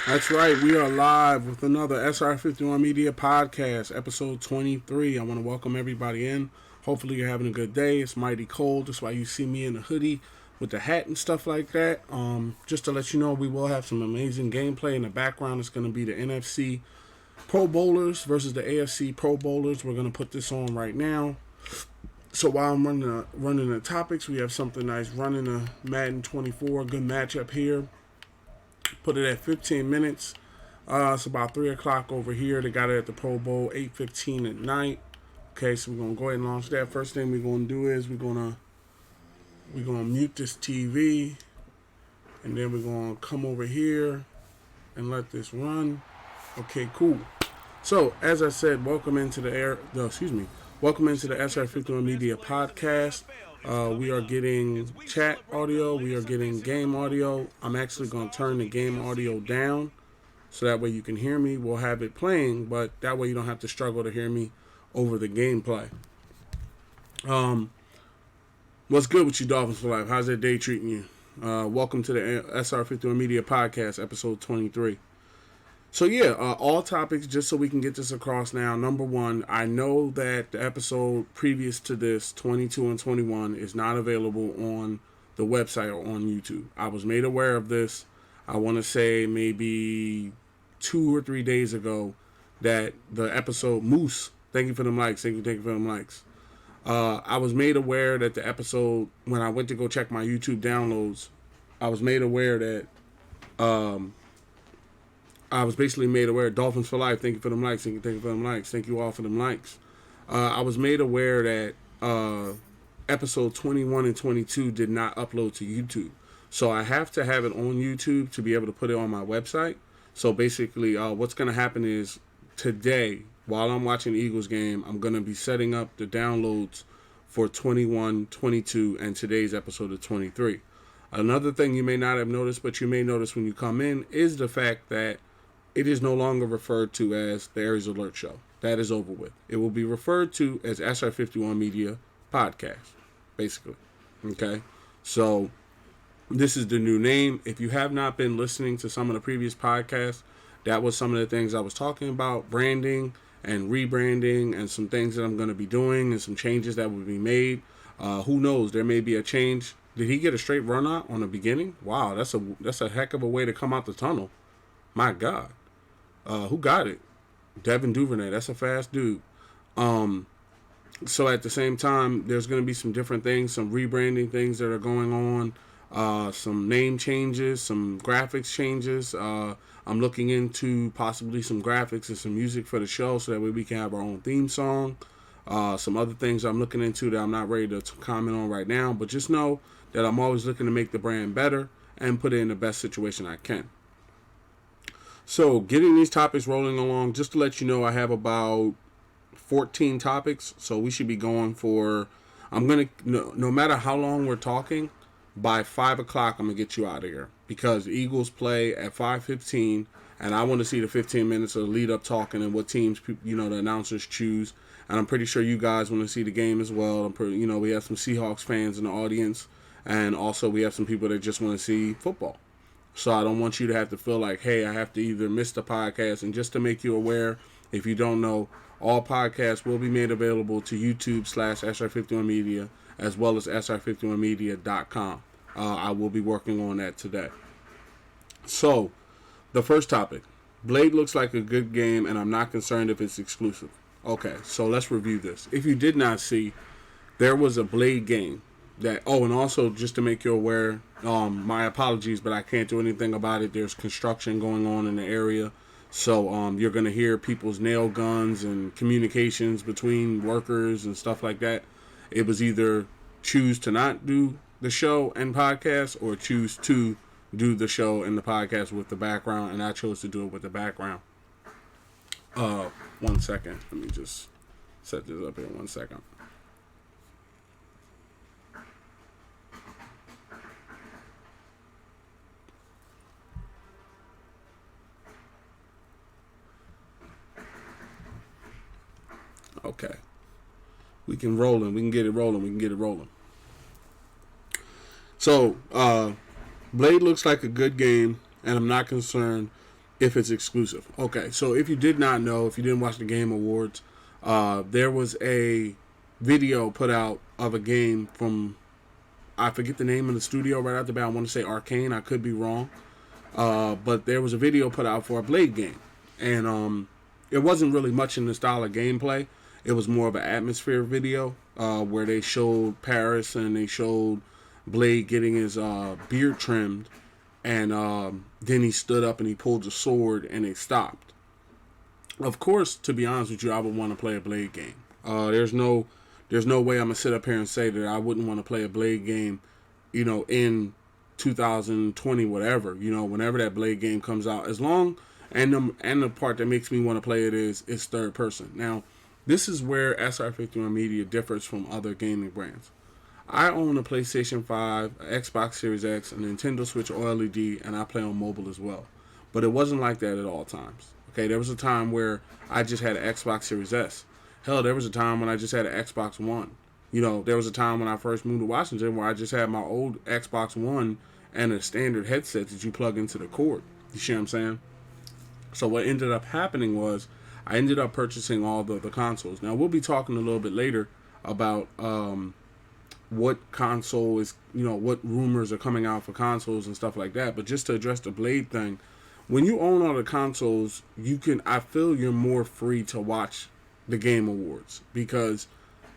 That's right. We are live with another SR51Media podcast, episode 23. I want to welcome everybody in. Hopefully, you're having a good day. It's mighty cold. That's why you see me in a hoodie with the hat and stuff like that. Just to let you know, we will have some amazing gameplay in the background. It's going to be the NFC Pro Bowlers versus the AFC Pro Bowlers. We're going to put this on right now. So while I'm running the topics, we have something nice running a Madden 24. Good matchup here. Put it at 15 minutes. It's about 3 o'clock over here. They got it at the Pro Bowl, 8:15 at night. Okay, so we're going to go ahead and launch that. First thing we're going to do is we're going to mute this TV. And then we're going to come over here and let this run. Okay, cool. So, as I said, welcome into the SR51Media podcast. We are getting chat audio. We are getting game audio. I'm actually going to turn the game audio down so that way you can hear me. We'll have it playing, but that way you don't have to struggle to hear me over the gameplay. What's good with you, Dolphins for Life? How's that day treating you? Welcome to the SR51Media podcast, episode 23. So all topics, just so we can get this across now. Number one, I know that the episode previous to this, 22 and 21, is not available on the website or on YouTube. I was made aware of this, I want to say maybe 2 or 3 days ago, that the episode, Moose, thank you for them likes, thank you for them likes. I was made aware that the episode, when I went to go check my YouTube downloads, I was made aware that, I was basically made aware, Dolphins for Life, thank you for them likes, thank you for them likes, thank you all for them likes. I was made aware that episode 21 and 22 did not upload to YouTube. So I have to have it on YouTube to be able to put it on my website. So basically, what's going to happen is today, while I'm watching the Eagles game, I'm going to be setting up the downloads for 21, 22, and today's episode of 23. Another thing you may not have noticed, but you may notice when you come in, is the fact that it is no longer referred to as the Aries Alert Show. That is over with. It will be referred to as SR51 Media Podcast, basically. Okay? So, this is the new name. If you have not been listening to some of the previous podcasts, that was some of the things I was talking about, branding and rebranding and some things that I'm going to be doing and some changes that will be made. Who knows? There may be a change. Did he get a straight run out on the beginning? Wow, that's a heck of a way to come out the tunnel. My God. Who got it? Devin Duvernay. That's a fast dude. So at the same time, there's going to be some different things, some rebranding things that are going on, some name changes, some graphics changes. I'm looking into possibly some graphics and some music for the show so that way we can have our own theme song. Some other things I'm looking into that I'm not ready to comment on right now, but just know that I'm always looking to make the brand better and put it in the best situation I can. So, getting these topics rolling along, just to let you know, I have about 14 topics, so we should be going for, no matter how long we're talking, by 5 o'clock, I'm going to get you out of here, because the Eagles play at 5:15, and I want to see the 15 minutes of lead-up talking and what teams, the announcers choose, and I'm pretty sure you guys want to see the game as well. We have some Seahawks fans in the audience, and also we have some people that just want to see football. So I don't want you to have to feel like, hey, I have to either miss the podcast. And just to make you aware, if you don't know, all podcasts will be made available to YouTube/SR51Media as well as SR51Media.com. I will be working on that today. So, the first topic. Blade looks like a good game, and I'm not concerned if it's exclusive. Okay, so let's review this. If you did not see, there was a Blade game. And also just to make you aware, my apologies, but I can't do anything about it. There's construction going on in the area, so you're going to hear people's nail guns and communications between workers and stuff like that. It was either choose to not do the show and podcast or choose to do the show and the podcast with the background, and I chose to do it with the background. 1 second. Let me just set this up here 1 second. Okay. We can roll it. We can get it rolling. So, Blade looks like a good game, and I'm not concerned if it's exclusive. Okay, so if you did not know, if you didn't watch the Game Awards, there was a video put out of a game from, I forget the name of the studio right out the bat. I want to say Arcane. I could be wrong. But there was a video put out for a Blade game. And it wasn't really much in the style of gameplay. It was more of an atmosphere video where they showed Paris and they showed Blade getting his beard trimmed. And then he stood up and he pulled the sword and they stopped. Of course, to be honest with you, I would want to play a Blade game. There's no way I'm gonna sit up here and say that I wouldn't want to play a Blade game, in 2020, whatever, whenever that Blade game comes out. As long and the part that makes me want to play it is third person. Now, this is where SR51Media differs from other gaming brands. I own a PlayStation 5, an Xbox Series X, a Nintendo Switch OLED, and I play on mobile as well. But it wasn't like that at all times. Okay, there was a time where I just had an Xbox Series S. Hell, there was a time when I just had an Xbox One. There was a time when I first moved to Washington where I just had my old Xbox One and a standard headset that you plug into the cord. You see what I'm saying? So what ended up happening was I ended up purchasing all the consoles. Now, we'll be talking a little bit later about what console is, what rumors are coming out for consoles and stuff like that. But just to address the Blade thing, when you own all the consoles, I feel you're more free to watch the Game Awards, because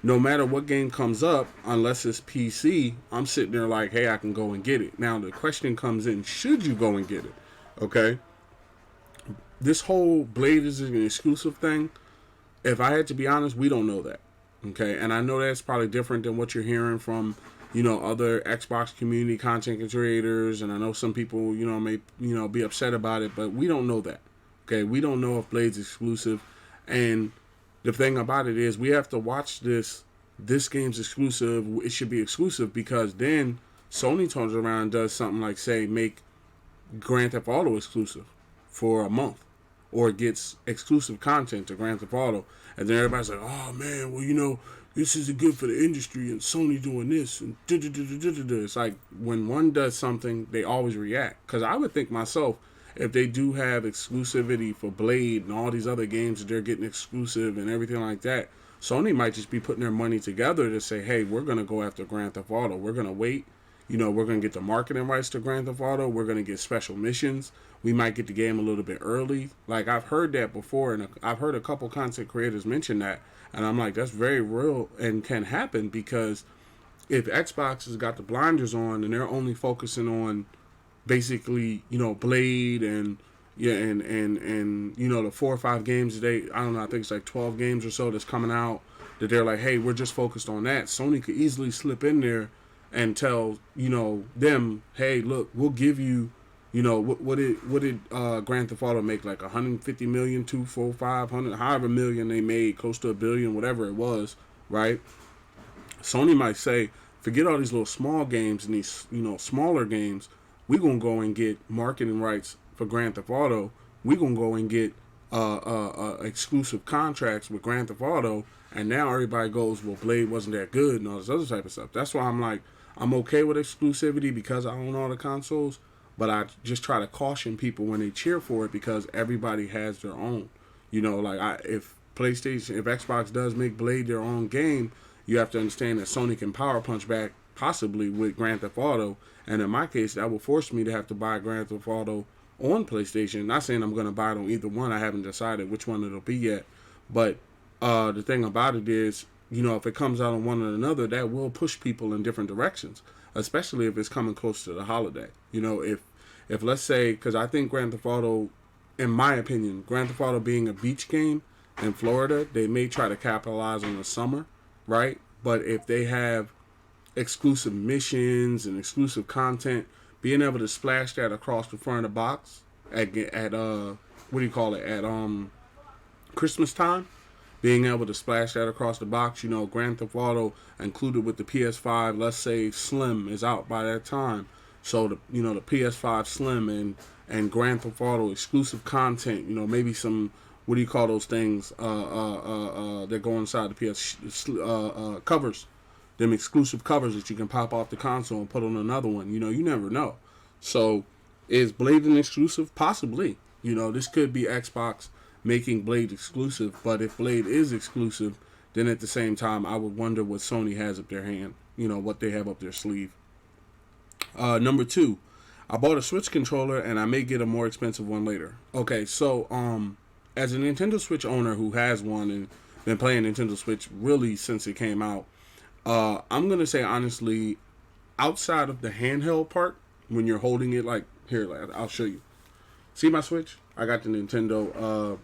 no matter what game comes up, unless it's PC, I'm sitting there like, hey, I can go and get it. Now, the question comes in, should you go and get it? Okay? This whole Blade is an exclusive thing, if I had to be honest, we don't know that. Okay? And I know that's probably different than what you're hearing from, other Xbox community content creators, and I know some people, may, be upset about it, but we don't know that. Okay? We don't know if Blade's exclusive, and the thing about it is we have to watch this. This game's exclusive. It should be exclusive, because then Sony turns around and does something like, say, make Grand Theft Auto exclusive for a month, or gets exclusive content to Grand Theft Auto, and then everybody's like, oh man, well, this isn't good for the industry, and Sony doing this, and it's like, when one does something, they always react. Because I would think myself, if they do have exclusivity for Blade and all these other games that they're getting exclusive and everything like that, Sony might just be putting their money together to say, hey, we're going to go after Grand Theft Auto. We're going to wait. We're going to get the marketing rights to Grand Theft Auto. We're going to get special missions. We might get the game a little bit early. Like, I've heard that before, and I've heard a couple content creators mention that. And I'm like, that's very real and can happen, because if Xbox has got the blinders on and they're only focusing on basically, Blade and the 4 or 5 games that I don't know, I think it's like 12 games or so that's coming out, that they're like, hey, we're just focused on that. Sony could easily slip in there and tell, them, hey, look, we'll give you, what did Grand Theft Auto make, like 150 million, 500, however million they made, close to $1 billion, whatever it was, right? Sony might say, forget all these little small games and these, smaller games. We're going to go and get marketing rights for Grand Theft Auto. We're going to go and get exclusive contracts with Grand Theft Auto. And now everybody goes, well, Blade wasn't that good and all this other type of stuff. That's why I'm like, I'm okay with exclusivity because I own all the consoles. But I just try to caution people when they cheer for it, because everybody has their own. If Xbox does make Blade their own game, you have to understand that Sony can power punch back possibly with Grand Theft Auto. And in my case, that will force me to have to buy Grand Theft Auto on PlayStation. Not saying I'm going to buy it on either one. I haven't decided which one it'll be yet. But the thing about it is, if it comes out on one or another, that will push people in different directions, especially if it's coming close to the holiday. If let's say, because I think Grand Theft Auto, in my opinion, Grand Theft Auto being a beach game in Florida, they may try to capitalize on the summer, right? But if they have exclusive missions and exclusive content, being able to splash that across the front of the box at Christmas time, being able to splash that across the box, Grand Theft Auto included with the PS5, let's say Slim is out by that time, so the PS5 Slim and Grand Theft Auto exclusive content, maybe some, what do you call those things that go inside the PS covers, them exclusive covers that you can pop off the console and put on another one. You never know. So is Blade an exclusive? Possibly. You know, this could be Xbox making Blade exclusive, but if Blade is exclusive, then at the same time, I would wonder what Sony has up their hand. You know, what they have up their sleeve. Number two, I bought a Switch controller and I may get a more expensive one later. Okay, so as a Nintendo Switch owner who has one and been playing Nintendo Switch really since it came out, I'm gonna say honestly, outside of the handheld part, when you're holding it like here, like, I'll show you. See my Switch? I got the Nintendo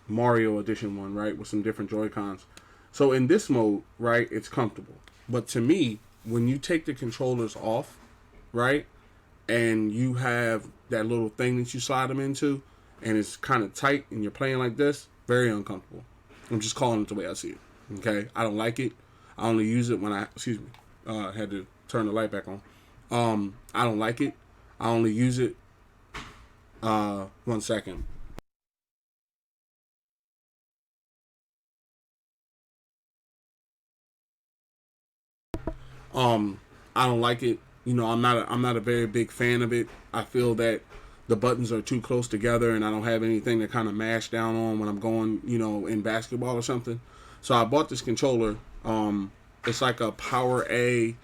Mario Edition one, right, with some different Joy Cons. So in this mode, right, it's comfortable. But to me, when you take the controllers off, right, and you have that little thing that you slide them into, and it's kind of tight, and you're playing like this, very uncomfortable. I'm just calling it the way I see it. Okay, I don't like it. I only use it when I had to turn the light back on. I don't like it. I only use it. 1 second. I don't like it. You know, I'm not a very big fan of it. I feel that the buttons are too close together, and I don't have anything to kind of mash down on when I'm going, you know, in basketball or something. So I bought this controller. It's like a Power A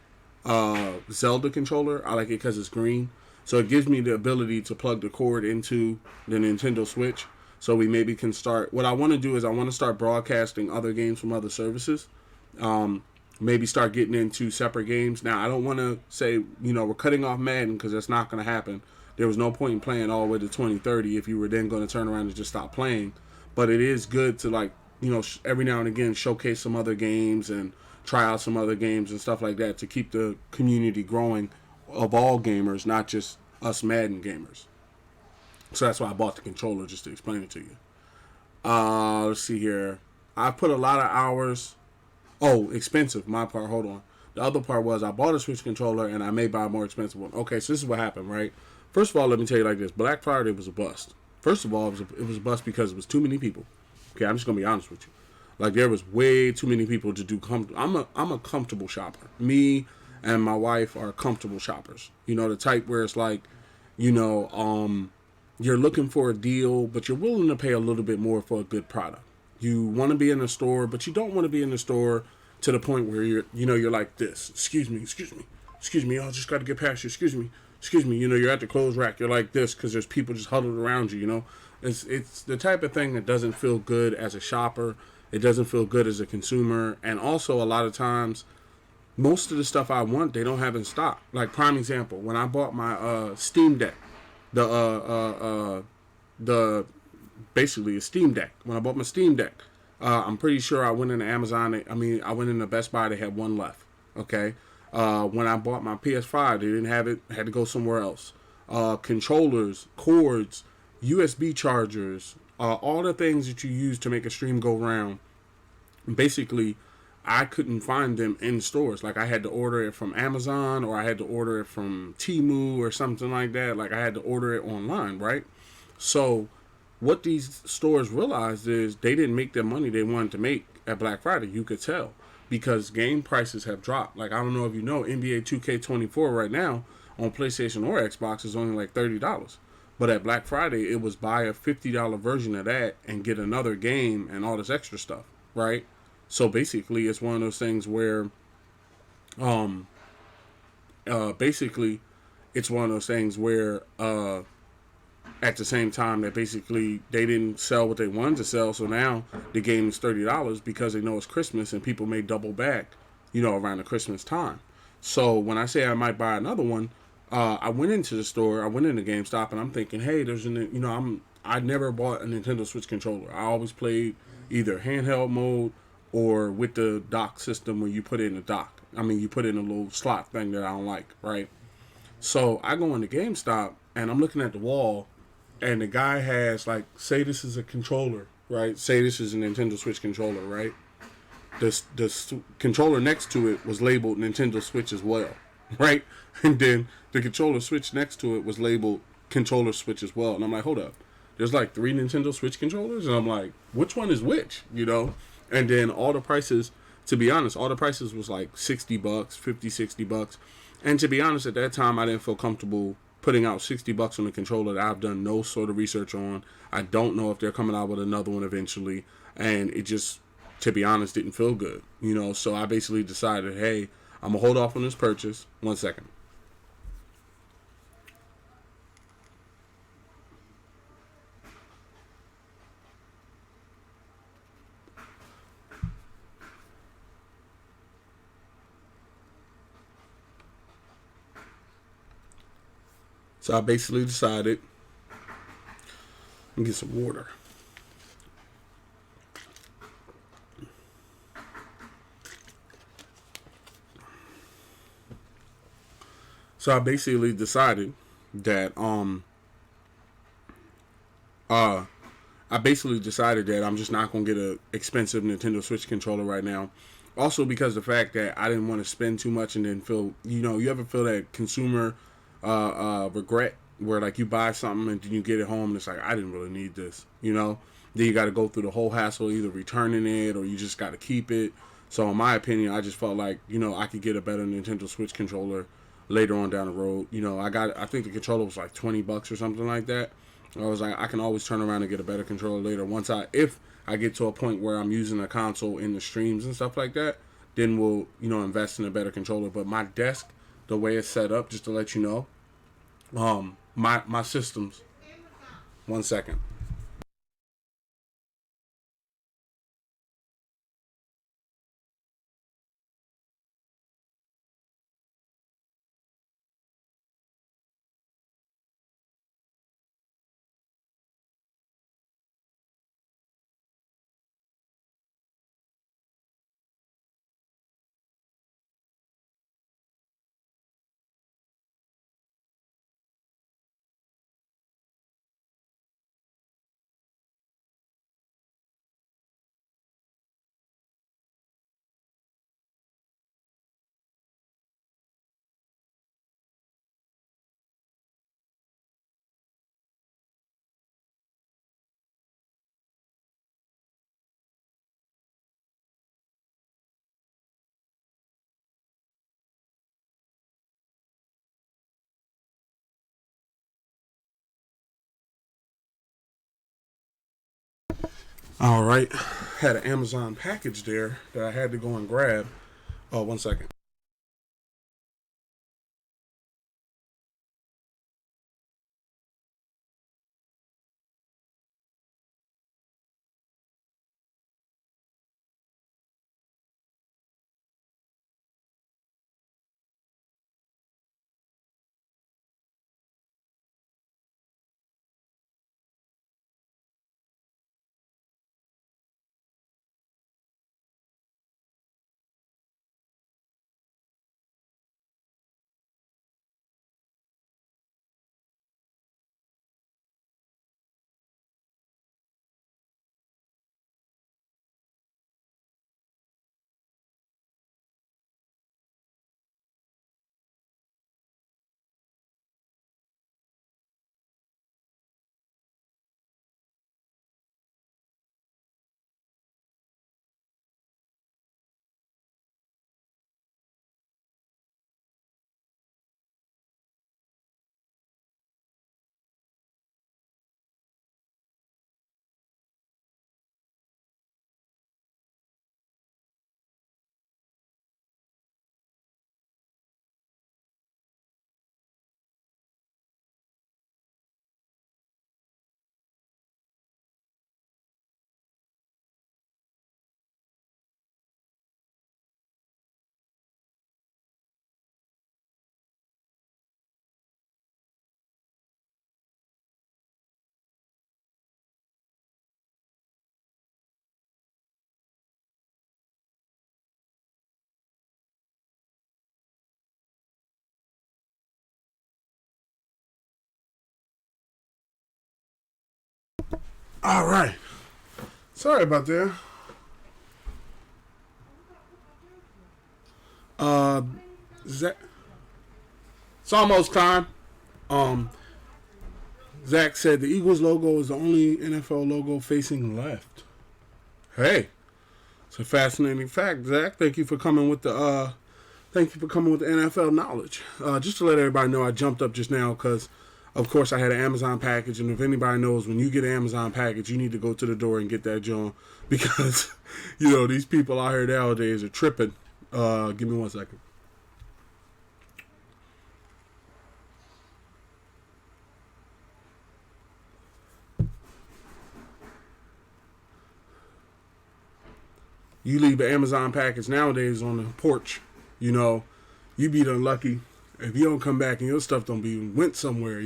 Zelda controller. I like it because it's green. So it gives me the ability to plug the cord into the Nintendo Switch. So we maybe can start. What I want to do is I want to start broadcasting other games from other services. Maybe start getting into separate games. Now, I don't want to say, you know, we're cutting off Madden because that's not going to happen. There was no point in playing all the way to 2030 if you were then going to turn around and just stop playing. But it is good to, like, you know, every now and again showcase some other games and try out some other games and stuff like that to keep the community growing of all gamers, not just us Madden gamers. So that's why I bought the controller, just to explain it to you. Let's see here. I put a lot of hours. Oh, expensive. My part. Hold on. The other part was I bought a Switch controller and I may buy a more expensive one. Okay, so this is what happened, right? First of all, let me tell you like this. Black Friday was a bust. First of all, it was a bust because it was too many people. Okay, I'm just going to be honest with you. Like, there was way too many people to do I'm a comfortable shopper. Me and my wife are comfortable shoppers. You know, the type where it's like, you know, you're looking for a deal, but you're willing to pay a little bit more for a good product. You want to be in the store, but you don't want to be in the store to the point where you're like this. Excuse me. I just got to get past you. Excuse me. You know, you're at the clothes rack. You're like this because there's people just huddled around you. You know, it's the type of thing that doesn't feel good as a shopper. It doesn't feel good as a consumer, and also a lot of times, most of the stuff I want they don't have in stock. Like, prime example, when I bought my Steam Deck, the basically a Steam Deck. When I bought my Steam Deck, I'm pretty sure I went into Amazon. I went into Best Buy. They had one left. Okay. When I bought my PS5, they didn't have it. I had to go somewhere else. Controllers, cords, USB chargers, all the things that you use to make a stream go round. Basically, I couldn't find them in stores. Like, I had to order it from Amazon, or I had to order it from Temu or something like that. Like, I had to order it online, right? So what these stores realized is they didn't make the money they wanted to make at Black Friday. You could tell because game prices have dropped. Like, I don't know if you know, NBA 2K24 right now on PlayStation or Xbox is only like $30. But at Black Friday, it was buy a $50 version of that and get another game and all this extra stuff, right? So basically, it's one of those things where, basically, it's one of those things where, at the same time that basically they didn't sell what they wanted to sell, so now the game is $30 because they know it's Christmas and people may double back, you know, around the Christmas time. So when I say I might buy another one, I went into the store, I went into GameStop, and I'm thinking, hey, I never bought a Nintendo Switch controller. I always played either handheld mode or with the dock system where you put it in the dock. I mean, you put it in a little slot thing that I don't like, right? So I go into GameStop and I'm looking at the wall, and the guy has, like, say this is a controller, right? Say this is a Nintendo Switch controller, right? The controller next to it was labeled Nintendo Switch as well, right? And then the controller Switch next to it was labeled controller Switch as well. And I'm like, hold up. There's like 3 Nintendo Switch controllers? And I'm like, which one is which, you know? And then all the prices, to be honest, all the prices was like $60, $50, $60. And to be honest, at that time, I didn't feel comfortable putting out $60 on a controller that I've done no sort of research on. I don't know if they're coming out with another one eventually, and it just, to be honest, didn't feel good. So I basically decided, hey, I'm gonna hold off on this purchase. 1 second. So I basically decided, let me get some water. So I basically decided that I'm just not gonna get an expensive Nintendo Switch controller right now. Also because the fact that I didn't want to spend too much and then feel, you ever feel that consumer regret where like you buy something and then you get it home and it's like, I didn't really need this, Then you got to go through the whole hassle of either returning it or you just got to keep it. So in my opinion, I just felt like, I could get a better Nintendo Switch controller later on down the road. I think the controller was like $20 or something like that. I was like, I can always turn around and get a better controller later. If I get to a point where I'm using a console in the streams and stuff like that, then we'll, invest in a better controller. But my desk, the way it's set up, just to let you know, my systems. 1 second. All right. Had an Amazon package there that I had to go and grab. Oh, 1 second. All right. Sorry about that. Uh, Zach, it's almost time. Um, Zach said the Eagles logo is the only NFL logo facing left. Hey, it's a fascinating fact, Zach. Thank you for coming with the Thank you for coming with the NFL knowledge. Just to let everybody know, I jumped up just now because, of course, I had an Amazon package. And if anybody knows, when you get an Amazon package, you need to go to the door and get that joint because, these people out here nowadays are tripping. Give me 1 second. You leave an Amazon package nowadays on the porch, you be unlucky if you don't come back and your stuff don't be went somewhere,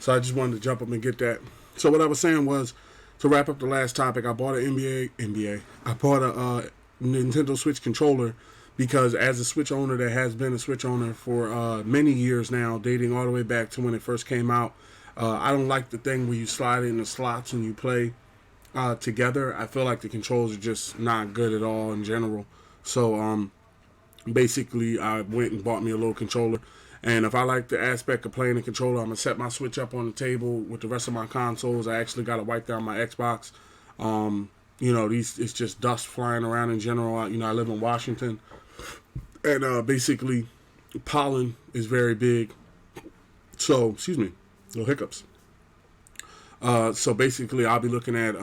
So I just wanted to jump up and get that. So what I was saying was, to wrap up the last topic, I bought an NBA. I bought a Nintendo Switch controller because as a Switch owner that has been a Switch owner for many years now, dating all the way back to when it first came out, I don't like the thing where you slide in the slots and you play together. I feel like the controls are just not good at all in general. So basically I went and bought me a little controller, and if I like the aspect of playing the controller, I'm gonna set my Switch up on the table with the rest of my consoles. I actually got to wipe down my Xbox. It's just dust flying around in general. I live in Washington, and basically pollen is very big. So excuse me, little hiccups. So basically, I'll be looking at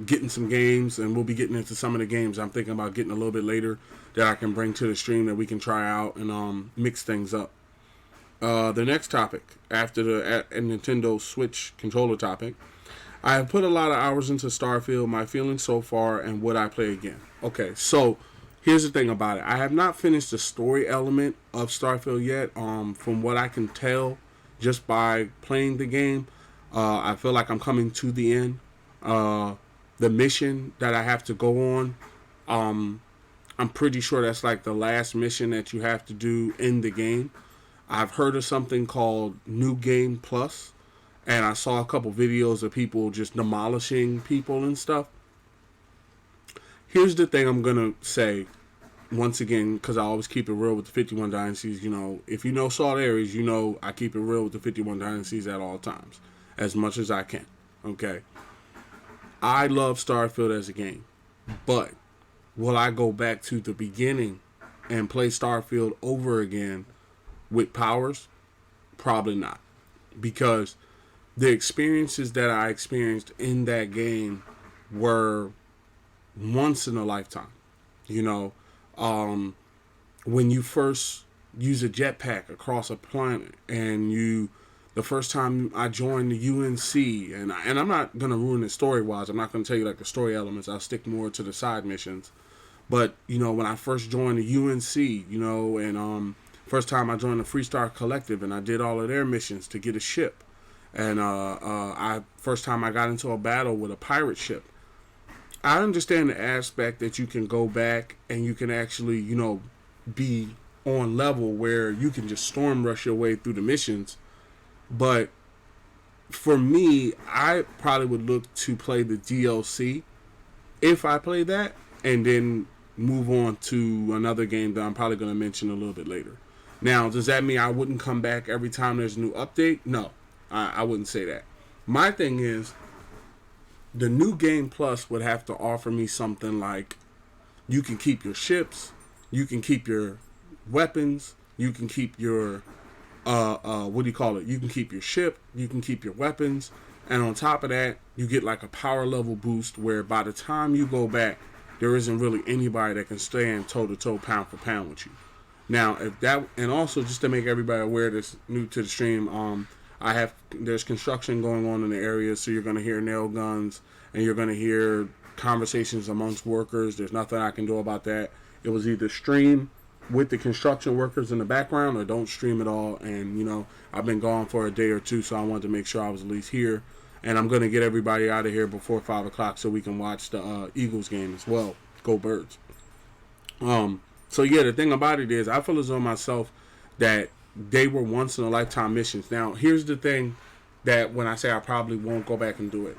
getting some games, and we'll be getting into some of the games I'm thinking about getting a little bit later that I can bring to the stream that we can try out and mix things up. The next topic, after the Nintendo Switch controller topic, I have put a lot of hours into Starfield, my feelings so far, and would I play again? Okay, so here's the thing about it. I have not finished the story element of Starfield yet. From what I can tell just by playing the game, I feel like I'm coming to the end. The mission that I have to go on, I'm pretty sure that's like the last mission that you have to do in the game. I've heard of something called New Game Plus, and I saw a couple videos of people just demolishing people and stuff. Here's the thing I'm going to say, once again, because I always keep it real with the 51 Dynasties. If you know Salt Aries, I keep it real with the 51 Dynasties at all times, as much as I can. Okay? I love Starfield as a game, but will I go back to the beginning and play Starfield over again with powers? Probably not, because the experiences that I experienced in that game were once in a lifetime. When you first use a jetpack across a planet, and the first time I joined the UNC, and I'm not going to ruin it story-wise. I'm not going to tell you like the story elements. I'll stick more to the side missions. But, when I first joined the UNC, and first time I joined the Freestar Collective, and I did all of their missions to get a ship. And first time I got into a battle with a pirate ship. I understand the aspect that you can go back and you can actually, be on level where you can just storm rush your way through the missions. But for me, I probably would look to play the DLC if I play that, and then move on to another game that I'm probably going to mention a little bit later. Now, does that mean I wouldn't come back every time there's a new update? No, I wouldn't say that. My thing is, the New Game Plus would have to offer me something like, you can keep your ships, you can keep your weapons, you can keep your you can keep your ship, you can keep your weapons, and on top of that, you get like a power level boost where by the time you go back, there isn't really anybody that can stand toe to toe, pound for pound with you. Now, and also just to make everybody aware that's new to the stream, there's construction going on in the area, so you're going to hear nail guns and you're going to hear conversations amongst workers. There's nothing I can do about that. It was either stream with the construction workers in the background or don't stream at all. And, I've been gone for a day or two, so I wanted to make sure I was at least here. And I'm going to get everybody out of here before 5 o'clock so we can watch the Eagles game as well. Go Birds. So, yeah, the thing about it is I feel as though myself that they were once in a lifetime missions. Now, here's the thing that when I say I probably won't go back and do it.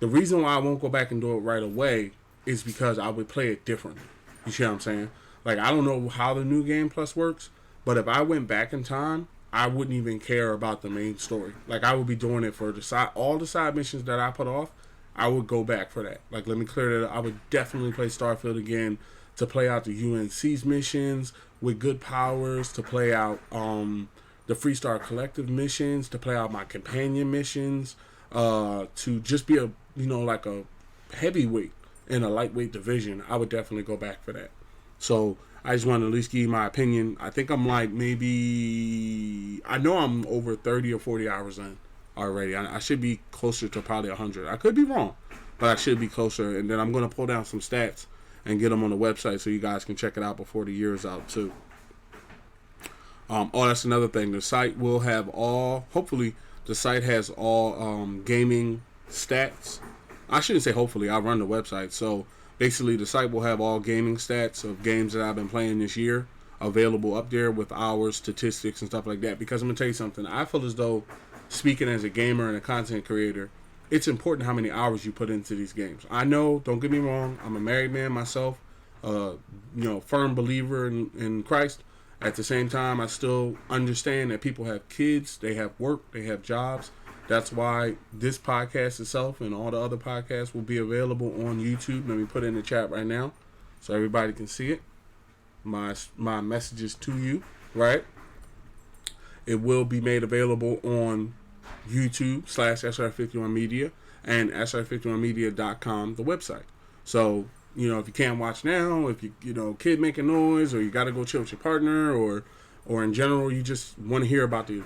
The reason why I won't go back and do it right away is because I would play it differently. You see what I'm saying? Like, I don't know how the New Game Plus works, but if I went back in time, I wouldn't even care about the main story. Like, I would be doing it for all the side missions that I put off. I would go back for that. Like, let me clear that up. I would definitely play Starfield again to play out the UNC's missions with good powers, to play out the Freestar Collective missions, to play out my companion missions, to just be a like a heavyweight in a lightweight division. I would definitely go back for that. So I just want to at least give you my opinion. I think I'm like maybe I know I'm over 30 or 40 hours in already. I should be closer to probably 100. I could be wrong, but I should be closer. And then I'm going to pull down some stats and get them on the website so you guys can check it out before the year is out too. That's another thing. The site will have all, hopefully the site has all gaming stats. I shouldn't say hopefully, I run the website. So basically the site will have all gaming stats of games that I've been playing this year available up there with hours, statistics, and stuff like that. Because I'm going to tell you something. I feel as though, speaking as a gamer and a content creator, it's important how many hours you put into these games. I know, don't get me wrong, I'm a married man myself, firm believer in Christ. At the same time, I still understand that people have kids, they have work, they have jobs. That's why this podcast itself and all the other podcasts will be available on YouTube. Let me put it in the chat right now so everybody can see it. My messages to you, right? It will be made available on YouTube / SR51Media and SR51Media.com, the website. So, if you can't watch now, if kid making noise, or you got to go chill with your partner, or in general you just want to hear about the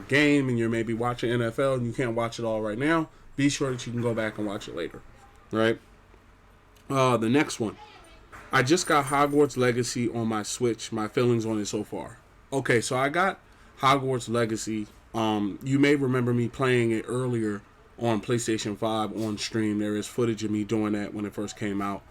game and you're maybe watching NFL and you can't watch it all right now, be sure that you can go back and watch it later, right? The next one, I just got Hogwarts Legacy on my Switch. My feelings on it so far. Okay, so I got Hogwarts Legacy. You may remember me playing it earlier on PlayStation 5 on stream. There is footage of me doing that when it first came out.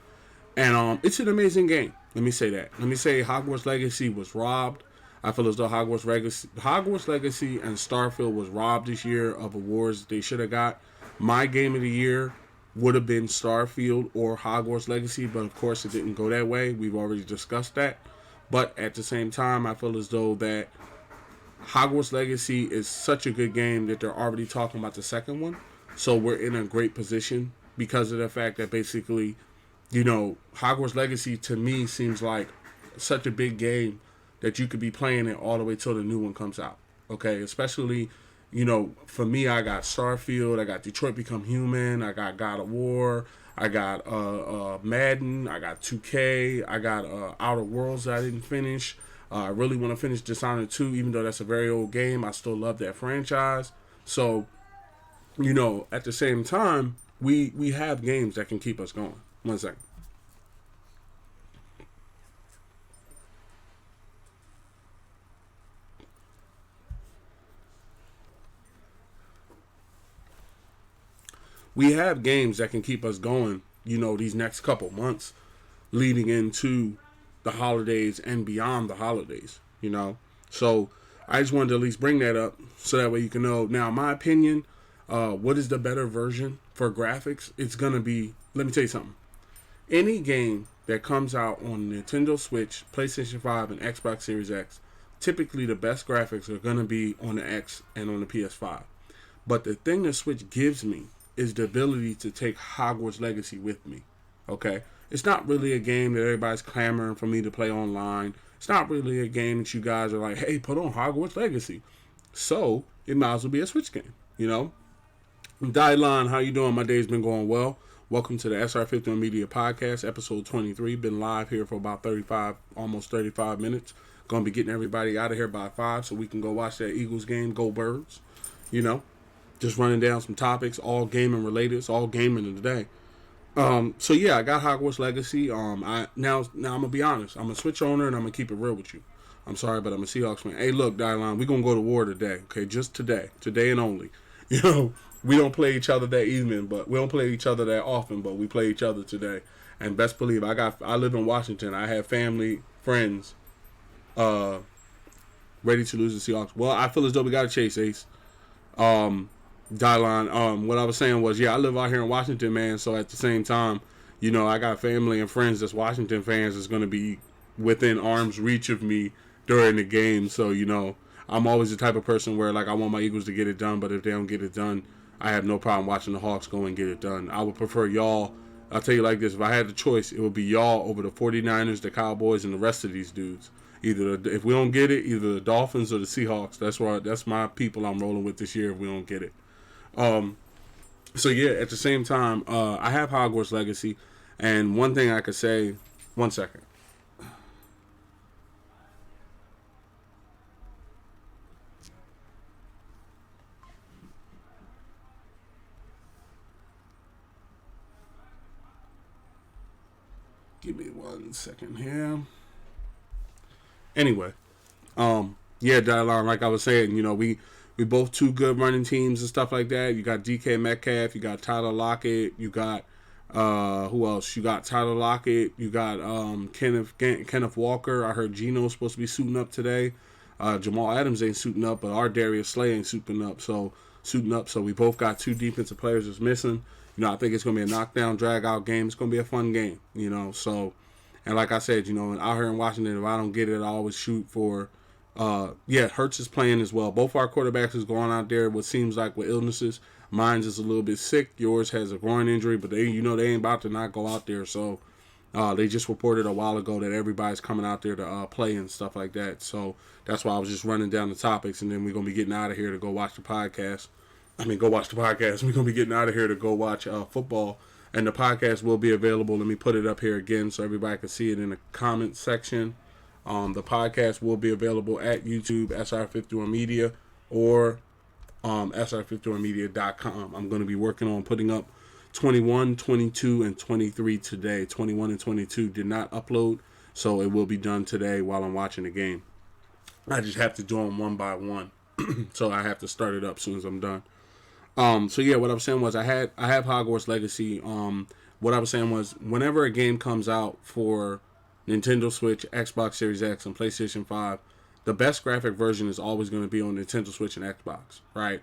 And it's an amazing game. Let me say that. Let me say Hogwarts Legacy was robbed. I feel as though Hogwarts Legacy and Starfield was robbed this year of awards they should have got. My game of the year would have been Starfield or Hogwarts Legacy, but of course it didn't go that way. We've already discussed that. But at the same time, I feel as though that Hogwarts Legacy is such a good game that they're already talking about the second one. So we're in a great position because of the fact that basically, Hogwarts Legacy to me seems like such a big game that you could be playing it all the way till the new one comes out. Okay, especially, for me, I got Starfield, I got Detroit Become Human, I got God of War, I got Madden, I got 2K, I got Outer Worlds that I didn't finish. I really want to finish Dishonored 2, even though that's a very old game. I still love that franchise. So, at the same time, we have games that can keep us going. 1 second. We have games that can keep us going, these next couple months leading into the holidays and beyond the holidays, So I just wanted to at least bring that up so that way you can know. Now, my opinion, what is the better version for graphics? It's going to be, let me tell you something. Any game that comes out on Nintendo Switch, PlayStation 5, and Xbox Series X, typically the best graphics are going to be on the X and on the PS5. But the thing the Switch gives me is the ability to take Hogwarts Legacy with me. Okay? It's not really a game that everybody's clamoring for me to play online. It's not really a game that you guys are like, hey, put on Hogwarts Legacy. So, it might as well be a Switch game, Dylan, how you doing? My day's been going well. Welcome to the SR51Media Podcast, episode 23. Been live here for about almost 35 minutes. Gonna be getting everybody out of here by 5 so we can go watch that Eagles game. Go Birds. Just running down some topics, all gaming related. It's all gaming today. So yeah, I got Hogwarts Legacy. Now I'm gonna be honest. I'm a Switch owner and I'm gonna keep it real with you. I'm sorry, but I'm a Seahawks fan. Hey, look, Dylan, we're gonna go to war today. Okay, just today and only. We don't play each other that evening, but we don't play each other that often, but we play each other today. And best believe, I live in Washington. I have family, friends, ready to lose the Seahawks. Well, I feel as though we got to chase Ace. Dylan, what I was saying was, I live out here in Washington, man. So at the same time, I got family and friends that's Washington fans that's going to be within arm's reach of me during the game. So, I'm always the type of person where, I want my Eagles to get it done. But if they don't get it done, I have no problem watching the Hawks go and get it done. I would prefer y'all I'll tell you like this: if I had the choice, it would be y'all over the 49ers, the Cowboys, and the rest of these dudes. If we don't get it, either the Dolphins or the Seahawks. That's my people I'm rolling with this year. If we don't get it, so yeah. At the same time, I have Hogwarts Legacy, and one thing I could say. One second. Give me 1 second here. Anyway, yeah, Dylan, like I was saying, we both two good running teams and stuff like that. You got DK Metcalf, you got Tyler Lockett, you got who else? You got Tyler Lockett, you got Kenneth Walker. I heard Geno's supposed to be suiting up today. Jamal Adams ain't suiting up, but our Darius Slay ain't suiting up. So we both got two defensive players that's missing. I think it's gonna be a knockdown, drag out game. It's gonna be a fun game. So. And like I said, out here in Washington, if I don't get it, I always shoot for, Hurts is playing as well. Both our quarterbacks is going out there what seems like with illnesses. Mine's is a little bit sick. Yours has a groin injury, but they ain't about to not go out there. So they just reported a while ago that everybody's coming out there to play and stuff like that. So that's why I was just running down the topics, and then we're going to be getting out of here to go watch the podcast. Go watch the podcast. We're going to be getting out of here to go watch football. And the podcast will be available. Let me put it up here again so everybody can see it in the comment section. The podcast will be available at YouTube, SR51Media, or SR51Media.com. I'm going to be working on putting up 21, 22, and 23 today. 21 and 22 did not upload, so it will be done today while I'm watching the game. I just have to do them one by one. So I have to start it up as soon as I'm done. So yeah, what I was saying was I have Hogwarts Legacy. What I was saying was whenever a game comes out for Nintendo Switch, Xbox Series X, and PlayStation 5, the best graphic version is always going to be on Nintendo Switch and Xbox, right?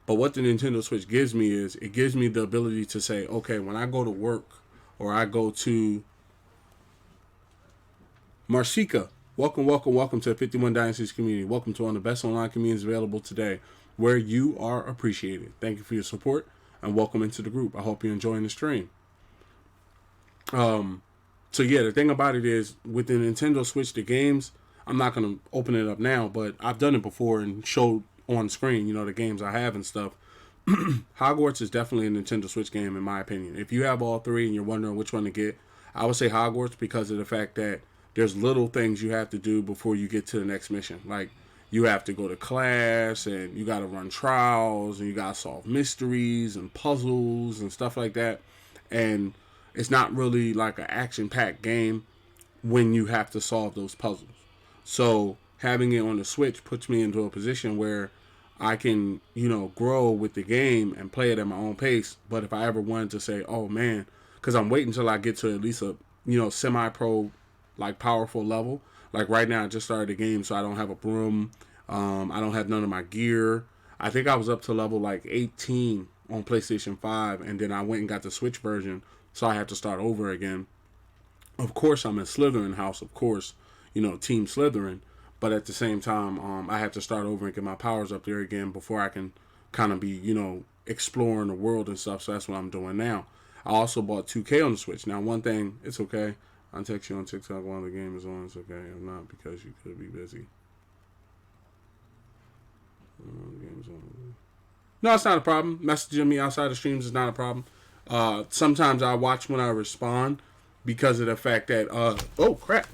But what the Nintendo Switch gives me is it gives me the ability to say, okay, when I go to work or I go to Marcika, welcome to the 51 Dynasties community. Welcome to one of the best online communities available today, where you are appreciated. Thank you for your support and welcome into the group. I hope you're enjoying the stream. So yeah, the thing about it is with the Nintendo Switch, the games, I'm not going to open it up now, but I've done it before and showed on screen, the games I have and stuff. Hogwarts is definitely a Nintendo Switch game in my opinion. If you have all three and you're wondering which one to get, I would say Hogwarts because of the fact that there's little things you have to do before you get to the next mission. Like, you have to go to class, and you got to run trials, and you got to solve mysteries and puzzles and stuff like that. And it's not really like an action-packed game when you have to solve those puzzles. So having it on the Switch puts me into a position where I can, grow with the game and play it at my own pace. But if I ever wanted to say, oh man, because I'm waiting until I get to at least a, semi-pro, like powerful level. Like right now, I just started the game, so I don't have a broom. I don't have none of my gear. I think I was up to level like 18 on PlayStation 5, and then I went and got the Switch version, so I had to start over again. Of course, I'm in Slytherin house, of course, Team Slytherin, but at the same time, I had to start over and get my powers up there again before I can kind of be, exploring the world and stuff, so that's what I'm doing now. I also bought 2K on the Switch. Now, one thing, it's okay. I'll text you on TikTok while the game is on. It's okay. If not, because you could be busy. The game is on. No, it's not a problem. Messaging me outside the streams is not a problem. Sometimes I watch when I respond because of the fact that, oh, crap.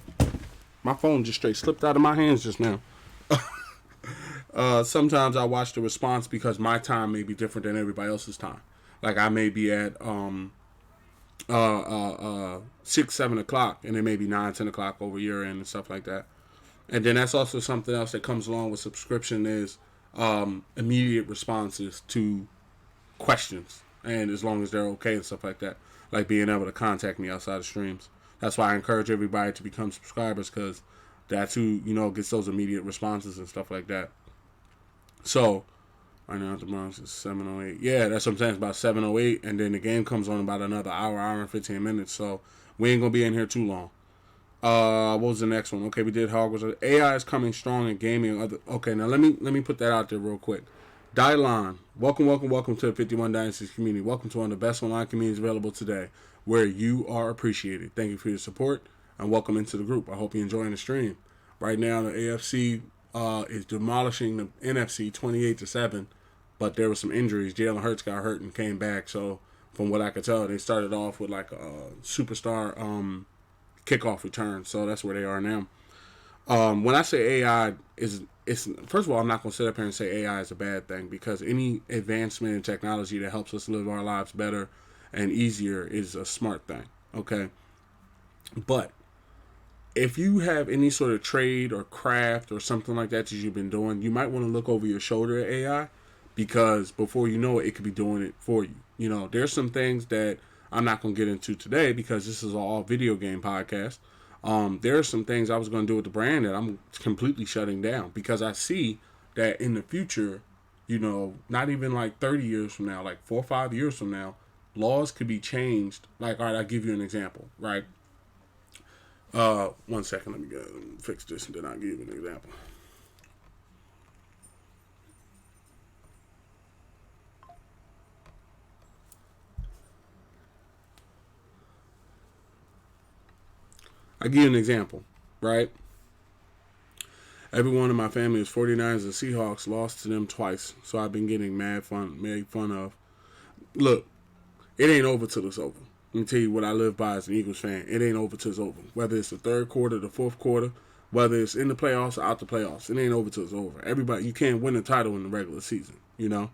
My phone just straight slipped out of my hands just now. Sometimes I watch the response because my time may be different than everybody else's time. Like, I may be at 6, 7 o'clock, and it may be 9, 10 o'clock over your end and stuff like that. And then that's also something else that comes along with subscription is immediate responses to questions, and as long as they're okay and stuff like that, like being able to contact me outside of streams. That's why I encourage everybody to become subscribers, because that's who gets those immediate responses and stuff like that. So right now, tomorrow is 7:08. Yeah, that's what I'm saying. It's about 7:08, and then the game comes on about another hour and 15 minutes. So we ain't gonna be in here too long. What was the next one? Okay, we did Hogwarts. AI is coming strong in gaming. Okay, now let me put that out there real quick. Dylon, welcome to the 51 Dynasties community. Welcome to one of the best online communities available today, where you are appreciated. Thank you for your support and welcome into the group. I hope you're enjoying the stream. Right now, the AFC is demolishing the NFC 28-7, but there were some injuries. Jalen Hurts got hurt and came back, so from what I could tell, they started off with like a superstar kickoff return, so that's where they are now. When I say AI it's first of all, I'm not going to sit up here and say AI is a bad thing, because any advancement in technology that helps us live our lives better and easier is a smart thing. Okay, but if you have any sort of trade or craft or something like that you've been doing, you might want to look over your shoulder at AI, because before you know it, it could be doing it for you. You know, there's some things that I'm not going to get into today because this is all video game podcast. There are some things I was going to do with the brand that I'm completely shutting down, because I see that in the future, you know, not even like 30 years from now, like 4 or 5 years from now, laws could be changed. Like, all right, I'll give you an example, right? 1 second, let me go fix this and then I'll give you an example. I'll give you an example, right? Everyone in my family is 49ers and Seahawks, lost to them twice, so I've been getting made fun of. Look, it ain't over till it's over. Let me tell you what I live by as an Eagles fan. It ain't over till it's over. Whether it's the third quarter, the fourth quarter, whether it's in the playoffs or out the playoffs, it ain't over till it's over. Everybody, you can't win a title in the regular season. You know,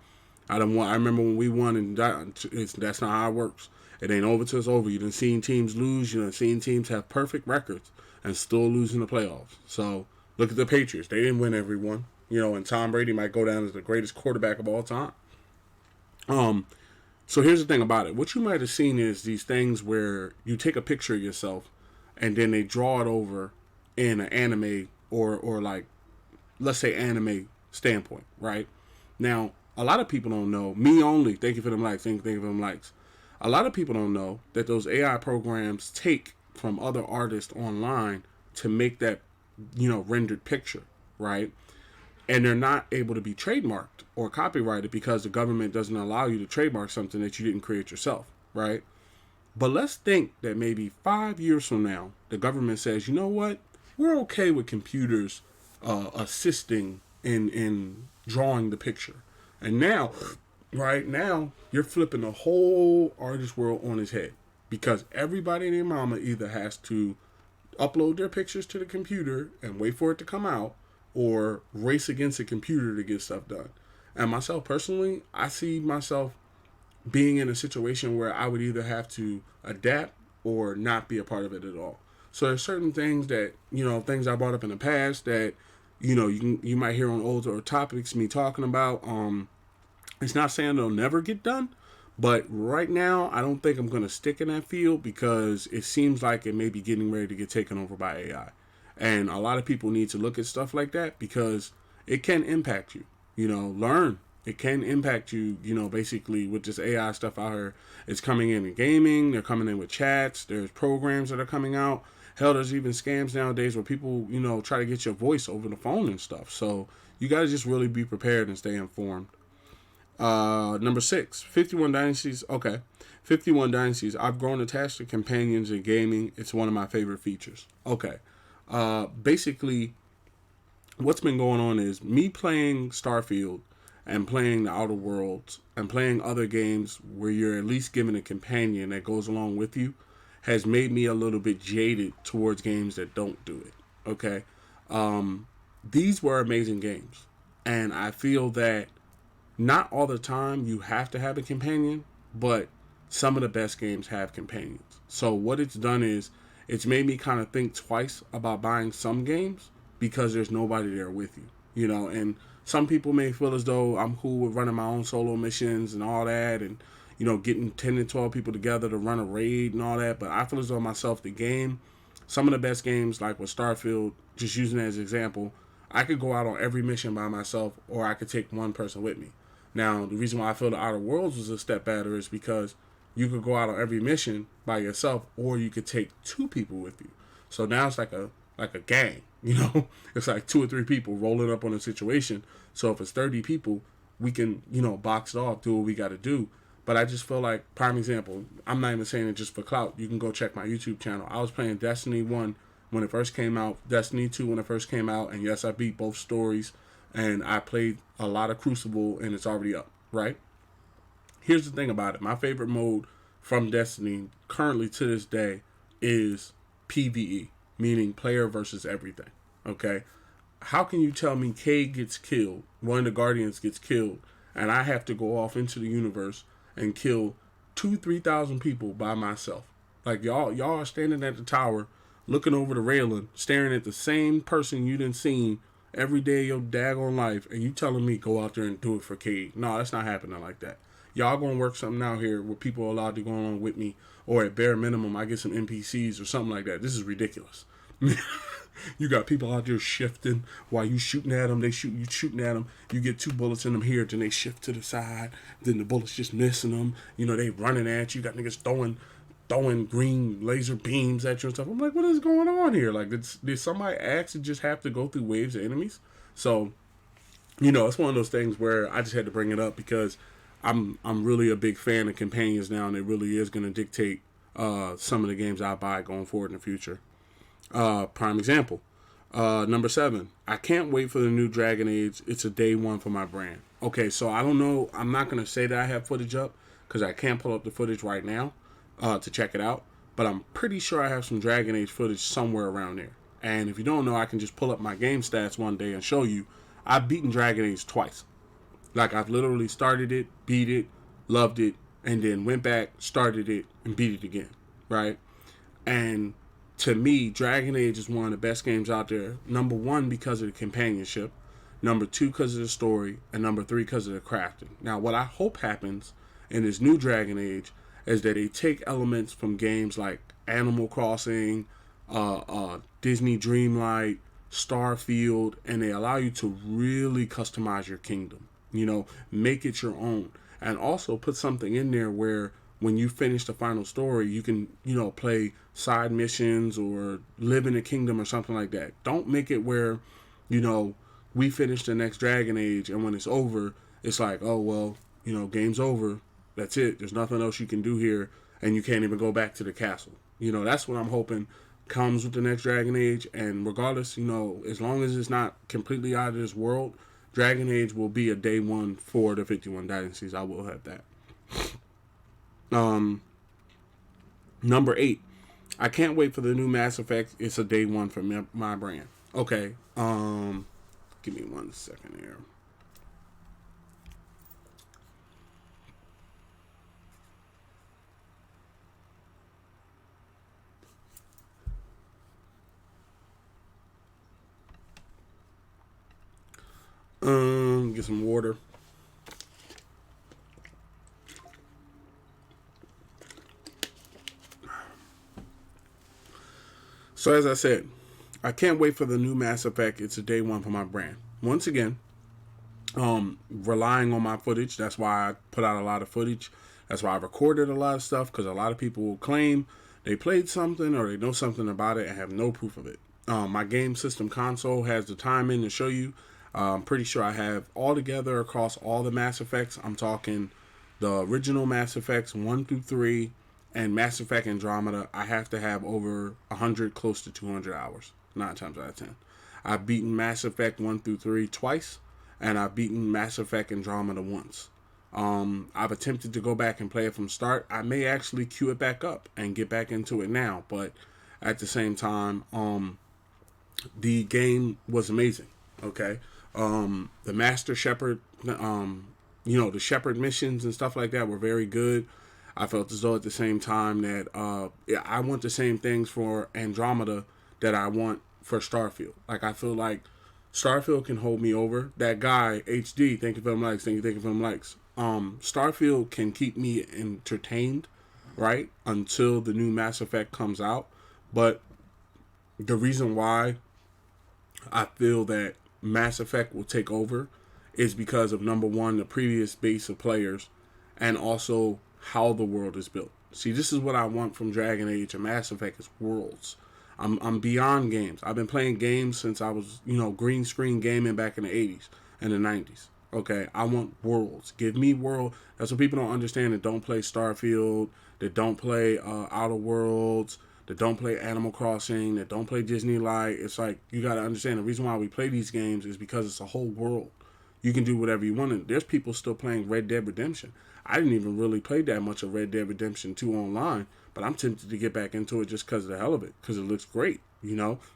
I remember when we won, and that's not how it works. It ain't over till it's over. You done seen teams lose. You done seen teams have perfect records and still lose in the playoffs. So look at the Patriots. They didn't win every one. You know, and Tom Brady might go down as the greatest quarterback of all time. So here's the thing about it. What you might have seen is these things where you take a picture of yourself and then they draw it over in an anime or like, let's say anime standpoint, right? Now, a lot of people don't know, me only, thank you for them likes, thank you for them likes. A lot of people don't know that those AI programs take from other artists online to make that, you know, rendered picture, right? And they're not able to be trademarked or copyrighted because the government doesn't allow you to trademark something that you didn't create yourself, right? But let's think that maybe 5 years from now, the government says, you know what? We're okay with computers assisting in drawing the picture. And now, right now, you're flipping the whole artist world on its head, because everybody and their mama either has to upload their pictures to the computer and wait for it to come out, or race against a computer to get stuff done. And myself personally, I see myself being in a situation where I would either have to adapt or not be a part of it at all. So there's certain things that, you know, things I brought up in the past that, you know, you might hear on older topics me talking about. It's not saying they'll never get done, but right now I don't think I'm going to stick in that field, because it seems like it may be getting ready to get taken over by AI. And a lot of people need to look at stuff like that, because it can impact you. You know, learn. It can impact you, you know, basically with this AI stuff out here. It's coming in gaming. They're coming in with chats. There's programs that are coming out. Hell, there's even scams nowadays where people, you know, try to get your voice over the phone and stuff. So you got to just really be prepared and stay informed. Number 6, 51 Dynasties. Okay. 51 Dynasties. I've grown attached to companions in gaming. It's one of my favorite features. Okay. Basically, what's been going on is me playing Starfield and playing the Outer Worlds and playing other games where you're at least given a companion that goes along with you has made me a little bit jaded towards games that don't do it. Okay. These were amazing games, and I feel that not all the time you have to have a companion, but some of the best games have companions. So what it's done is it's made me kind of think twice about buying some games, because there's nobody there with you, you know. And some people may feel as though I'm cool with running my own solo missions and all that, and, you know, getting 10 to 12 people together to run a raid and all that. But I feel as though myself, the game, some of the best games, like with Starfield, just using it as an example, I could go out on every mission by myself, or I could take one person with me. Now, the reason why I feel the Outer Worlds was a step better is because you could go out on every mission by yourself, or you could take 2 people with you. So now it's like a gang, you know. It's like 2 or 3 people rolling up on a situation. So if it's 30 people, we can, you know, box it off, do what we got to do. But I just feel like, prime example, I'm not even saying it just for clout. You can go check my YouTube channel. I was playing Destiny 1 when it first came out, Destiny 2 when it first came out, and yes, I beat both stories, and I played a lot of Crucible, and it's already up, right? Here's the thing about it. My favorite mode from Destiny, currently to this day, is PvE, meaning player versus everything, okay? How can you tell me Cade gets killed, one of the Guardians gets killed, and I have to go off into the universe and kill 3,000 people by myself? Like y'all are standing at the tower, looking over the railing, staring at the same person you done seen every day of your daggone life, and you telling me go out there and do it for Cade? No, that's not happening like that. Y'all gonna work something out here where people are allowed to go on with me, or at bare minimum, I get some NPCs or something like that. This is ridiculous. You got people out there shifting while you shooting at them. They shoot you, shooting at them. You get 2 bullets in them here, then they shift to the side. Then the bullets just missing them. You know, they running at you. Got niggas throwing green laser beams at you and stuff. I'm like, what is going on here? Like, did somebody actually just have to go through waves of enemies? So, you know, it's one of those things where I just had to bring it up because I'm really a big fan of companions now, and it really is going to dictate some of the games I buy going forward in the future. Prime example. Number 7. I can't wait for the new Dragon Age. It's a day one for my brand. Okay, so I don't know. I'm not going to say that I have footage up because I can't pull up the footage right now to check it out. But I'm pretty sure I have some Dragon Age footage somewhere around there. And if you don't know, I can just pull up my game stats one day and show you. I've beaten Dragon Age twice. Like, I've literally started it, beat it, loved it, and then went back, started it, and beat it again. Right? And to me, Dragon Age is one of the best games out there. Number 1, because of the companionship. Number 2, because of the story. And number 3, because of the crafting. Now, what I hope happens in this new Dragon Age is that they take elements from games like Animal Crossing, Disney Dreamlight, Starfield, and they allow you to really customize your kingdom. You know, make it your own. And also put something in there where when you finish the final story, you can, you know, play side missions or live in a kingdom or something like that. Don't make it where, you know, we finish the next Dragon Age and when it's over, it's like, oh, well, you know, game's over. That's it. There's nothing else you can do here and you can't even go back to the castle. You know, that's what I'm hoping comes with the next Dragon Age. And regardless, you know, as long as it's not completely out of this world, Dragon Age will be a day one for the 51 Dynasties. I will have that. Number 8. I can't wait for the new Mass Effect. It's a day one for my brand. Okay. Give me 1 second here. Get some water. So as I said, I can't wait for the new Mass Effect. It's a day one for my brand. Once again, relying on my footage. That's why I put out a lot of footage. That's why I recorded a lot of stuff, because a lot of people will claim they played something or they know something about it and have no proof of it. My game system console has the time in to show you. I'm pretty sure I have all together across all the Mass Effects. I'm talking the original Mass Effects 1 through 3 and Mass Effect Andromeda. I have to have over 100, close to 200 hours, 9 times out of 10. I've beaten Mass Effect 1 through 3 twice, and I've beaten Mass Effect Andromeda once. I've attempted to go back and play it from start. I may actually queue it back up and get back into it now, but at the same time, the game was amazing. Okay, the Master Shepherd, the Shepherd missions and stuff like that were very good. I felt as though at the same time that I want the same things for Andromeda that I want for Starfield. Like, I feel like Starfield can hold me over. That guy, HD, thank you for them likes, thank you for them likes. Starfield can keep me entertained, right, until the new Mass Effect comes out. But the reason why I feel that Mass Effect will take over is because of, number 1, the previous base of players, and also how the world is built. See, this is what I want from Dragon Age and Mass Effect is worlds. I'm beyond games. I've been playing games since I was, green screen gaming back in the 80s and the 90s. Okay, I want worlds. Give me world. That's what people don't understand that don't play Starfield, that don't play Outer Worlds, that don't play Animal Crossing, that don't play Disney Light. It's like you got to understand the reason why we play these games is because it's a whole world. You can do whatever you want. And there's people still playing Red Dead Redemption. I didn't even really play that much of Red Dead Redemption 2 online, but I'm tempted to get back into it just because of the hell of it, because it looks great,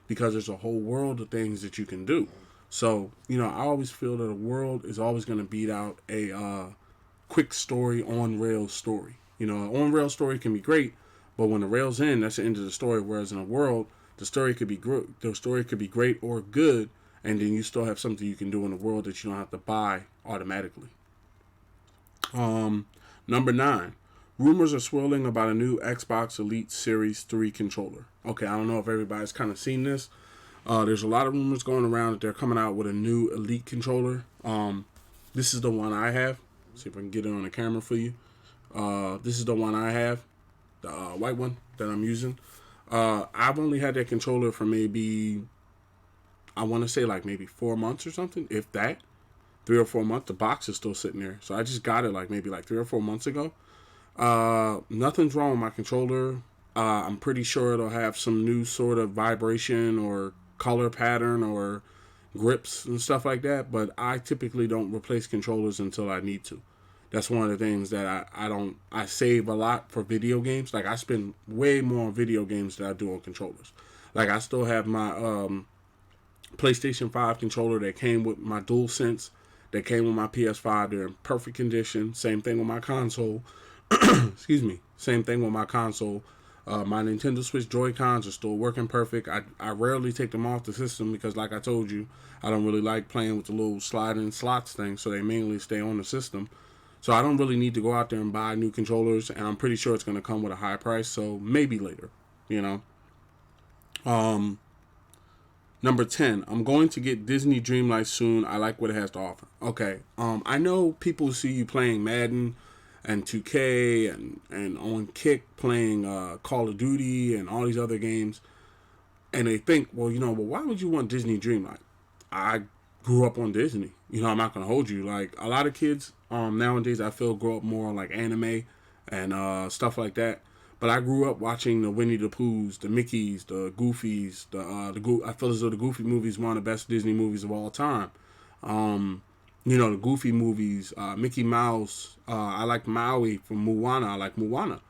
because there's a whole world of things that you can do. So, I always feel that a world is always going to beat out a quick story on rails story. An on rails story can be great, but when the rails end, that's the end of the story. Whereas in a world, the story could be great or good, and then you still have something you can do in the world that you don't have to buy automatically. Number 9. Rumors are swirling about a new Xbox Elite Series 3 controller. Okay, I don't know if everybody's kind of seen this. There's a lot of rumors going around that they're coming out with a new Elite controller. This is the one I have. See if I can get it on the camera for you. This is the one I have, the white one that I'm using. I've only had that controller for maybe, I want to say like maybe 4 months or something, if that. 3 or 4 months. The box is still sitting there. So I just got it like maybe like 3 or 4 months ago. Nothing's wrong with my controller. I'm pretty sure it'll have some new sort of vibration or color pattern or grips and stuff like that, but I typically don't replace controllers until I need to. That's one of the things that I save a lot for video games. Like I spend way more on video games than I do on controllers. Like I still have my PlayStation 5 controller that came with my DualSense, that came with my PS5. They're in perfect condition. Same thing with my console. Excuse me. Same thing with my console. My Nintendo Switch Joy-Cons are still working perfect. I rarely take them off the system because, like I told you, I don't really like playing with the little sliding slots thing, so they mainly stay on the system. So I don't really need to go out there and buy new controllers, and I'm pretty sure it's going to come with a high price, so maybe later, Number 10, I'm going to get Disney Dreamlight soon. I like what it has to offer. Okay, I know people see you playing Madden and 2K and on Kick playing Call of Duty and all these other games, and they think, well, why would you want Disney Dreamlight? I grew up on Disney. I'm not gonna hold you. Like a lot of kids nowadays, I feel grow up more on like anime and stuff like that. But I grew up watching the Winnie the Poohs, the Mickeys, the Goofies, I feel as though the Goofy movies one of the best Disney movies of all time. The Goofy movies, Mickey Mouse. I like Maui from Moana. I like Moana.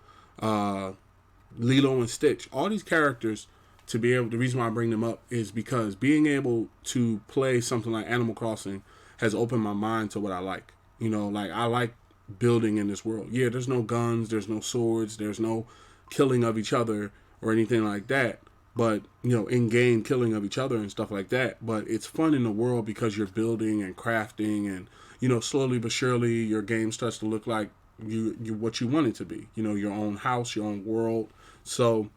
Lilo and Stitch. All these characters, the reason why I bring them up is because being able to play something like Animal Crossing has opened my mind to what I like. I like building in this world. Yeah, there's no guns, there's no swords, there's no killing of each other or anything like that. But, in-game killing of each other and stuff like that. But it's fun in the world because you're building and crafting and, slowly but surely your game starts to look like you what you want it to be. Your own house, your own world. So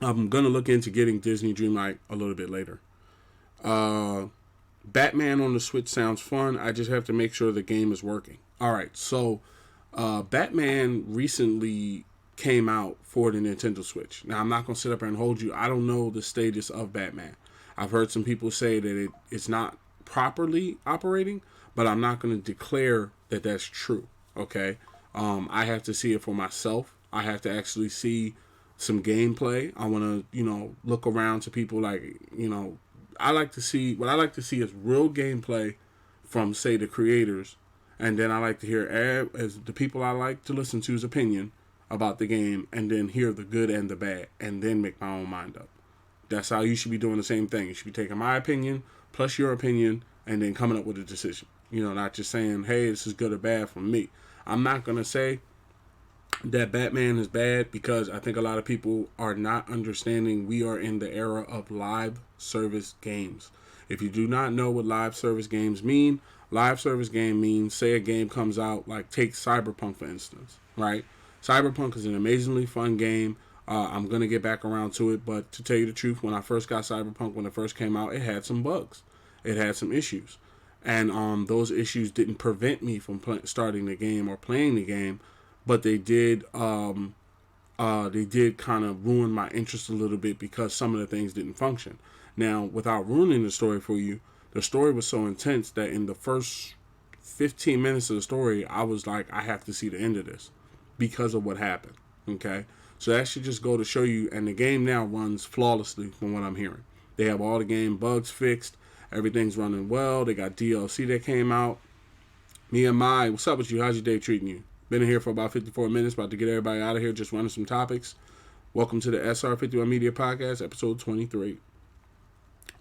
I'm going to look into getting Disney Dreamlight a little bit later. Batman on the Switch sounds fun. I just have to make sure the game is working. All right, so Batman recently came out for the Nintendo Switch. Now, I'm not going to sit up here and hold you. I don't know the status of Batman. I've heard some people say that it's not properly operating, but I'm not going to declare that that's true, okay? I have to see it for myself. I have to actually see some gameplay. I want to, look around to people like, I like to see is real gameplay from, say, the creators, and then I like to hear as the people I like to listen to's opinion about the game, and then hear the good and the bad, and then make my own mind up. That's how you should be doing the same thing. You should be taking my opinion plus your opinion, and then coming up with a decision. Not just saying, hey, this is good or bad from me. I'm not going to say that Batman is bad because I think a lot of people are not understanding we are in the era of live service games. If you do not know what live service games mean, live service game means, say a game comes out, like take Cyberpunk for instance, right? Cyberpunk is an amazingly fun game. I'm going to get back around to it, but to tell you the truth, when I first got Cyberpunk, when it first came out, it had some bugs. It had some issues. And those issues didn't prevent me from starting the game or playing the game, but they did kind of ruin my interest a little bit because some of the things didn't function. Now, without ruining the story for you, the story was so intense that in the first 15 minutes of the story, I was like, I have to see the end of this because of what happened. Okay, so that should just go to show you. And the game now runs flawlessly from what I'm hearing. They have all the game bugs fixed. Everything's running well. They got DLC that came out. Me and my, what's up with you? How's your day treating you? Been in here for about 54 minutes, about to get everybody out of here, just running some topics. Welcome to the SR51Media podcast, episode 23.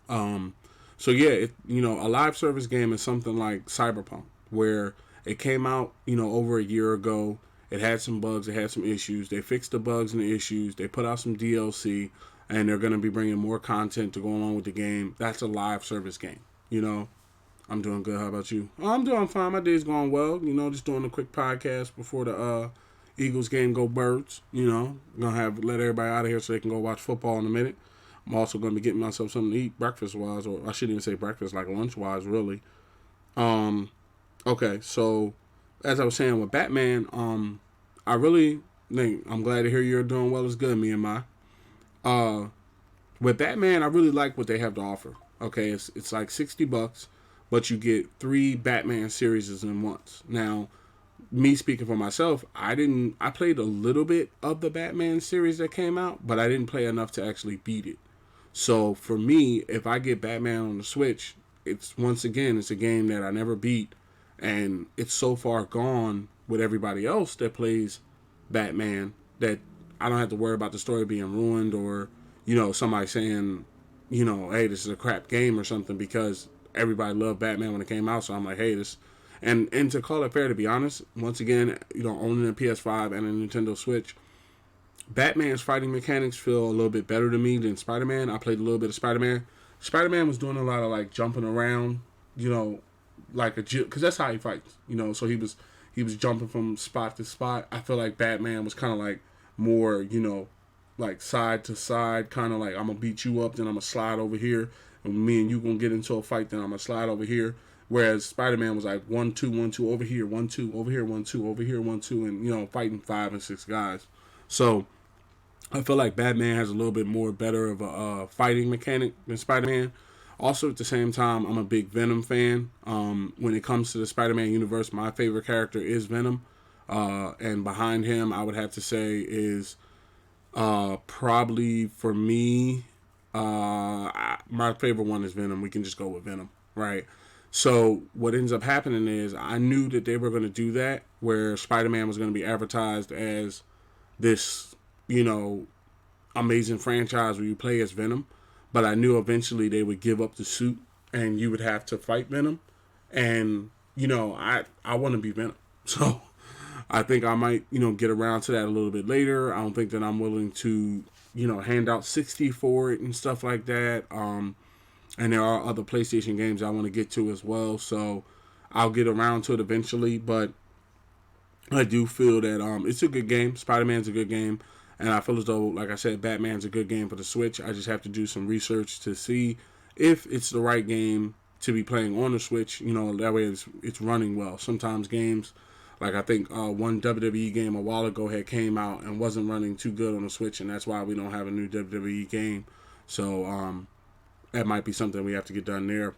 So yeah, a live service game is something like Cyberpunk, where it came out, over a year ago. It had some bugs, it had some issues. They fixed the bugs and the issues. They put out some DLC, and they're going to be bringing more content to go along with the game. That's a live service game, I'm doing good. How about you? Oh, I'm doing fine. My day's going well. Just doing a quick podcast before the Eagles game go birds. Gonna let everybody out of here so they can go watch football in a minute. I'm also gonna be getting myself something to eat breakfast wise, or I shouldn't even say breakfast, like lunch wise, really. Okay, so as I was saying with Batman, I really think I'm glad to hear you're doing well. It's good, me and my. With Batman, I really like what they have to offer. Okay, it's like $60, but you get 3 Batman series in once. Now, me speaking for myself, I played a little bit of the Batman series that came out, but I didn't play enough to actually beat it. So for me, if I get Batman on the Switch, it's a game that I never beat, and it's so far gone with everybody else that plays Batman that I don't have to worry about the story being ruined or, somebody saying, hey, this is a crap game or something, because everybody loved Batman when it came out. So I'm like, hey, this, and to call it fair, to be honest, once again, owning a PS5 and a Nintendo Switch, Batman's fighting mechanics feel a little bit better to me than Spider-Man. I played a little bit of Spider-Man. Spider-Man was doing a lot of like jumping around, like because that's how he fights, So he was jumping from spot to spot. I feel like Batman was kind of like more, like side to side, kind of like I'm gonna beat you up, then I'm gonna slide over here, and me and you gonna get into a fight, then I'm gonna slide over here. Whereas Spider-Man was like 1-2, 1-2 over here, 1-2 over here, 1-2 over here, 1-2, and fighting 5 and 6 guys. So I feel like Batman has a little bit more better of a fighting mechanic than Spider-Man. Also, at the same time, I'm a big Venom fan. When it comes to the Spider-Man universe, my favorite character is Venom. And behind him, I would have to say is probably for me, my favorite one is Venom. We can just go with Venom, right? So what ends up happening is I knew that they were going to do that, where Spider-Man was going to be advertised as this, amazing franchise where you play as Venom. But I knew eventually they would give up the suit and you would have to fight Venom. And, I want to be Venom. So I think I might, get around to that a little bit later. I don't think that I'm willing to, hand out 60 for it and stuff like that. And there are other PlayStation games I want to get to as well. So I'll get around to it eventually. But I do feel that it's a good game. Spider-Man's a good game. And I feel as though, like I said, Batman's a good game for the Switch. I just have to do some research to see if it's the right game to be playing on the Switch. That way it's running well. Sometimes games, like I think one WWE game a while ago had came out and wasn't running too good on the Switch, and that's why we don't have a new WWE game. So that might be something we have to get done there.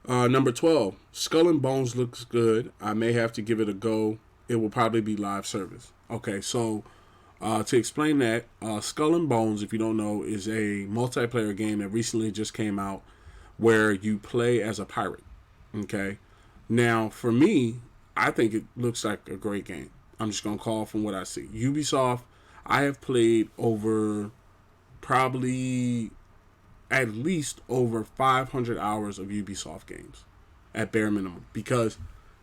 Number 12, Skull and Bones looks good. I may have to give it a go. It will probably be live service. Okay, so to explain that, Skull and Bones, if you don't know, is a multiplayer game that recently just came out where you play as a pirate. Okay, now for me, I think it looks like a great game. I'm just gonna call from what I see. Ubisoft, I have played over probably at least over 500 hours of Ubisoft games at bare minimum, because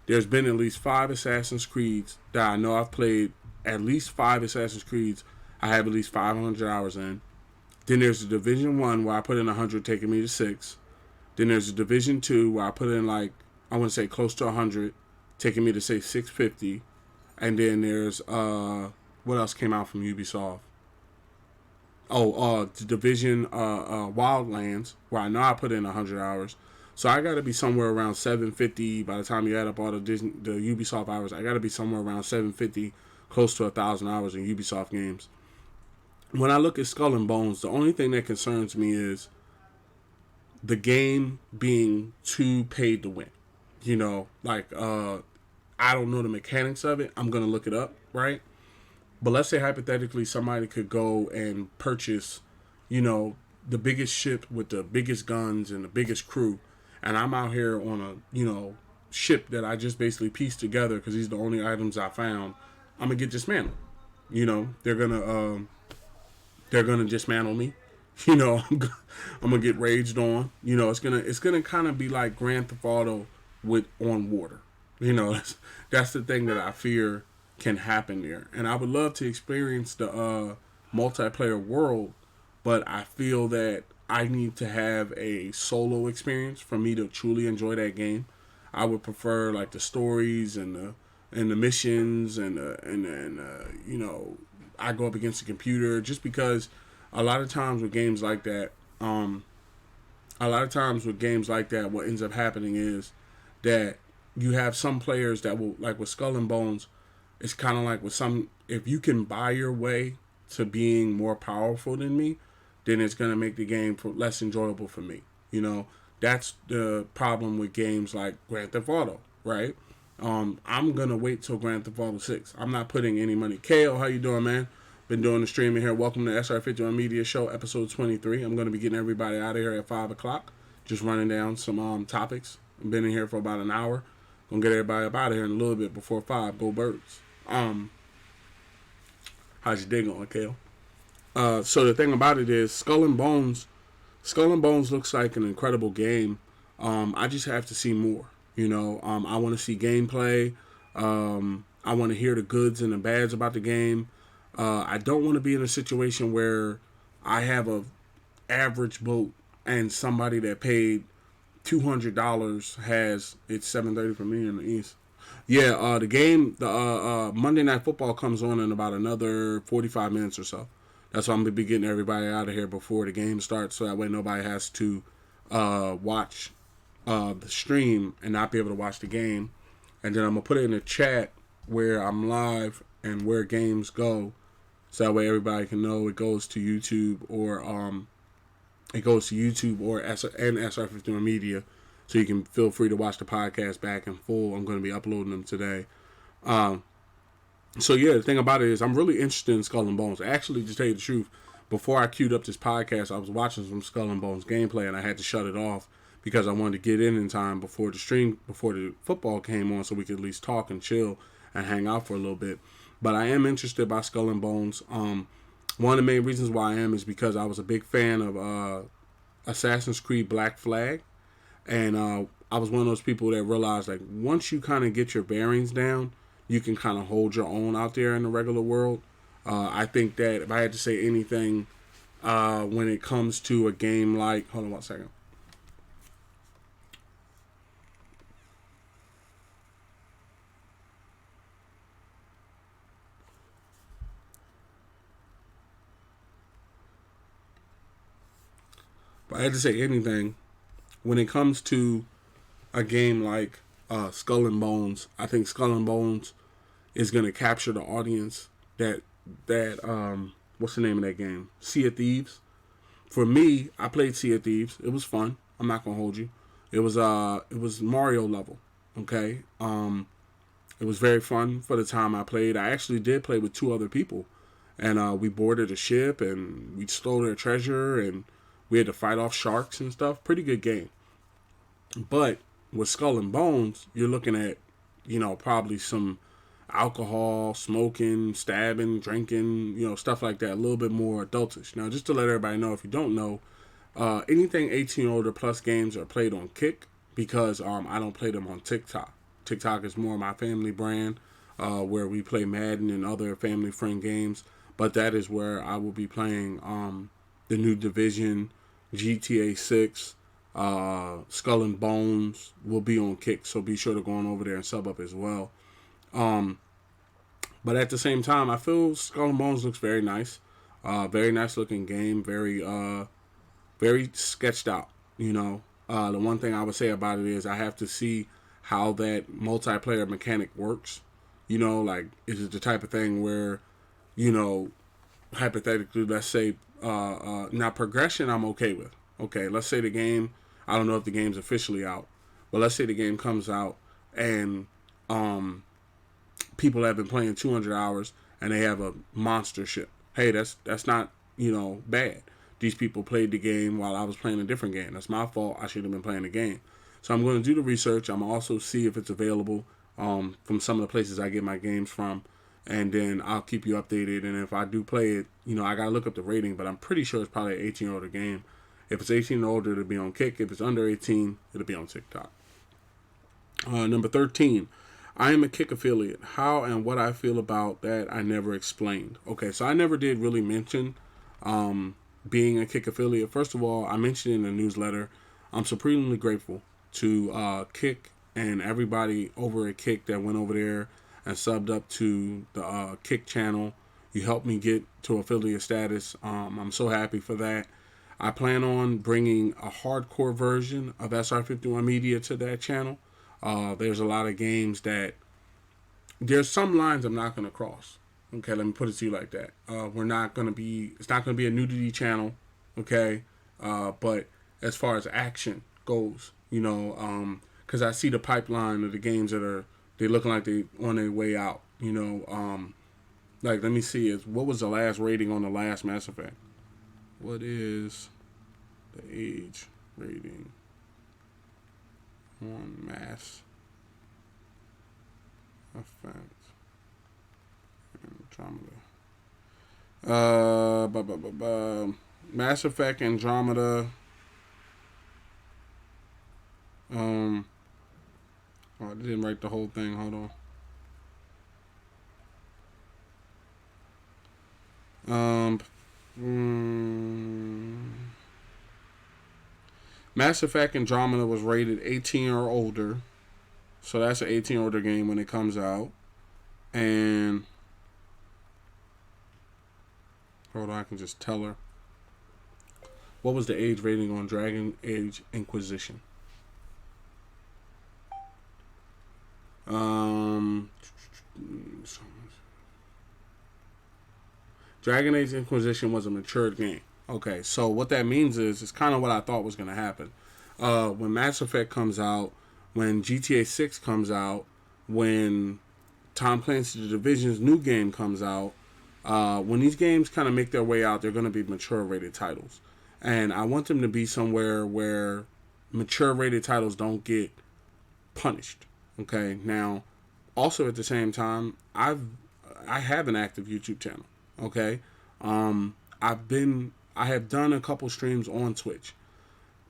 there's been at least 5 Assassin's Creeds that I know I've played. At least 5 Assassin's Creeds I have at least 500 hours in. Then there's the Division 1 where I put in 100, taking me to 6. Then there's the Division 2 where I put in like, I want to say close to 100, taking me to say 650. And then there's what else came out from Ubisoft? The Division Wildlands, where I know I put in 100 hours. So I got to be somewhere around 750 by the time you add up all the Ubisoft hours. I got to be somewhere around 750, close to 1,000 hours in Ubisoft games. When I look at Skull and Bones, the only thing that concerns me is the game being too paid to win. Like I don't know the mechanics of it. I'm gonna look it up, right? But let's say hypothetically somebody could go and purchase, you know, the biggest ship with the biggest guns and the biggest crew, and I'm out here on a, ship that I just basically pieced together because these are the only items I found. I'm gonna get dismantled. They're gonna dismantle me. You know, I'm gonna get raged on. It's gonna kind of be like Grand Theft Auto with on water. That's the thing that I fear can happen there. And I would love to experience the multiplayer world, but I feel that I need to have a solo experience for me to truly enjoy that game. I would prefer like the stories and the missions and I go up against the computer just because a lot of times with games like that, um, what ends up happening is that you have some players that will, like with Skull and Bones, it's kind of like with some, if you can buy your way to being more powerful than me, then it's going to make the game less enjoyable for me. That's the problem with games like Grand Theft Auto, right? I'm going to wait till Grand Theft Auto 6. I'm not putting any money. KO, how you doing, man? Been doing the streaming here. Welcome to SR51Media Show, episode 23. I'm going to be getting everybody out of here at 5 o'clock. Just running down some topics. I've been in here for about an hour. Gonna get everybody up out of here in a little bit before 5. Go Birds. How's your day going, Kale? So the thing about it is, Skull and Bones looks like an incredible game. I just have to see more. I want to see gameplay. I want to hear the goods and the bads about the game. I don't want to be in a situation where I have a average boat and somebody that paid $200 has it's 7:30 for me in the East. Yeah, the Monday Night Football comes on in about another 45 minutes or so. That's why I'm gonna be getting everybody out of here before the game starts, so that way nobody has to watch the stream and not be able to watch the game. And then I'm gonna put it in the chat where I'm live and where games go, so that way everybody can know it goes to YouTube or SR51 Media, so you can feel free to watch the podcast back in full. I'm going to be uploading them today. So yeah, the thing about it is I'm really interested in Skull and Bones. Actually, to tell you the truth, before I queued up this podcast, I was watching some Skull and Bones gameplay, and I had to shut it off because I wanted to get in time before the football came on, so we could at least talk and chill and hang out for a little bit. But I am interested by Skull and Bones. One of the main reasons why I am is because I was a big fan of Assassin's Creed Black Flag, and I was one of those people that realized, like, once you kind of get your bearings down, you can kind of hold your own out there in the regular world. I think that if I had to say anything when it comes to a game like, hold on one second. If I had to say anything when it comes to a game like Skull and Bones, I think Skull and Bones is going to capture the audience that what's the name of that game? Sea of Thieves. For me, I played Sea of Thieves. It was fun. I'm not gonna hold you. It was Mario level. Okay. It was very fun for the time I played. I actually did play with 2 other people, and we boarded a ship and we stole their treasure and we had to fight off sharks and stuff. Pretty good game. But with Skull and Bones, you're looking at, probably some alcohol, smoking, stabbing, drinking, stuff like that. A little bit more adultish. Now, just to let everybody know, if you don't know, anything 18 or older plus games are played on Kick because I don't play them on TikTok. TikTok is more my family brand, where we play Madden and other family friend games. But that is where I will be playing the new Division, GTA 6, Skull and Bones will be on Kick, so be sure to go on over there and sub up as well. But at the same time, I feel Skull and Bones looks very nice. Very nice looking game. Very sketched out. The one thing I would say about it is I have to see how that multiplayer mechanic works. Like, is it the type of thing where, hypothetically, let's say, now progression I'm okay with. Okay, let's say the game, I don't know if the game's officially out, But let's say the game comes out and um, people have been playing 200 hours and they have a monster ship. Hey, that's not, bad. These people played the game while I was playing a different game. That's my fault. I should have been playing the game. So I'm going to do the research. I'm also see if it's available from some of the places I get my games from, and then I'll keep you updated. And if I do play it, I gotta look up the rating, but I'm pretty sure it's probably an 18 or older game. If it's 18 or older, it'll be on Kick. If it's under 18, it'll be on TikTok. Number 13. I am a Kick affiliate. How and what I feel about that, I never explained. Okay, so I never did really mention being a Kick affiliate. First of all, I mentioned in the newsletter, I'm supremely grateful to Kick and everybody over at Kick that went over there and subbed up to the Kick channel. You helped me get to affiliate status. I'm so happy for that. I plan on bringing a hardcore version of SR51Media to that channel. There's a lot of games that there's some lines I'm not going to cross. Okay, let me put it to you like that. It's not going to be a nudity channel. Okay, but as far as action goes, because I see the pipeline of the games they looking like they on their way out. Like let me see, what was the last rating on the last Mass Effect? What is the age rating on Mass Effect Andromeda? Mass Effect Andromeda. I didn't write the whole thing. Hold on. Mass Effect Andromeda was rated 18 or older, so that's an 18 or older game when it comes out. And hold on, I can just tell her. What was the age rating on Dragon Age Inquisition? Dragon Age Inquisition was a matured game. Okay, so what that means is it's kind of what I thought was going to happen. When Mass Effect comes out, when GTA 6 comes out, when Tom Clancy The Division's new game comes out, when these games kind of make their way out, they're going to be mature rated titles. And I want them to be somewhere where mature rated titles don't get punished. Okay, now, also at the same time, I have an active YouTube channel. Okay, I have done a couple streams on Twitch.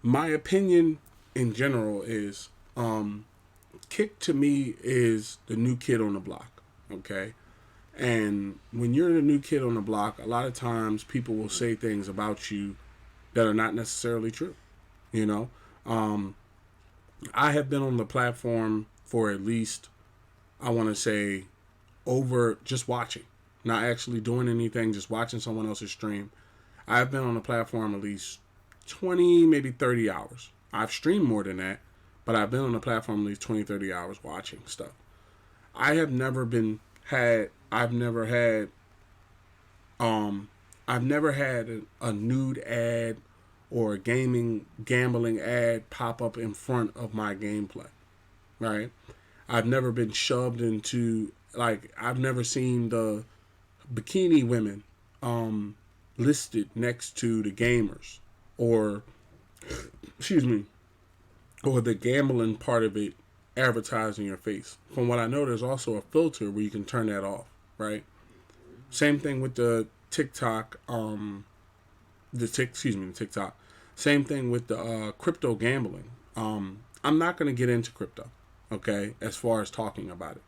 My opinion in general is, Kick to me is the new kid on the block. Okay, and when you're the new kid on the block, a lot of times people will say things about you that are not necessarily true. I have been on the platform for at least, I want to say, over just watching, not actually doing anything, just watching someone else's stream. I've been on the platform at least 20, maybe 30 hours. I've streamed more than that, but I've been on the platform at least 20, 30 hours watching stuff. I've never had a nude ad or a gambling ad pop up in front of my gameplay, right? I've never been shoved into, I've never seen the bikini women listed next to the gamers, or or the gambling part of it advertised in your face. From what I know, there's also a filter where you can turn that off, right? Same thing with the TikTok, the TikTok. Same thing with the crypto gambling. I'm not going to get into crypto, okay, as far as talking about it.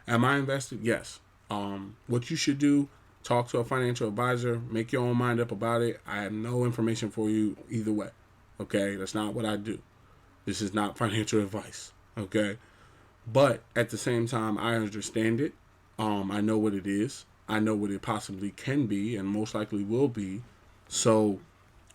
Am I invested? Yes. What you should do, talk to a financial advisor, make your own mind up about it. I have no information for you either way, okay? That's not what I do. This is not financial advice, okay? But at the same time, I understand it. I know what it is. I know what it possibly can be and most likely will be. So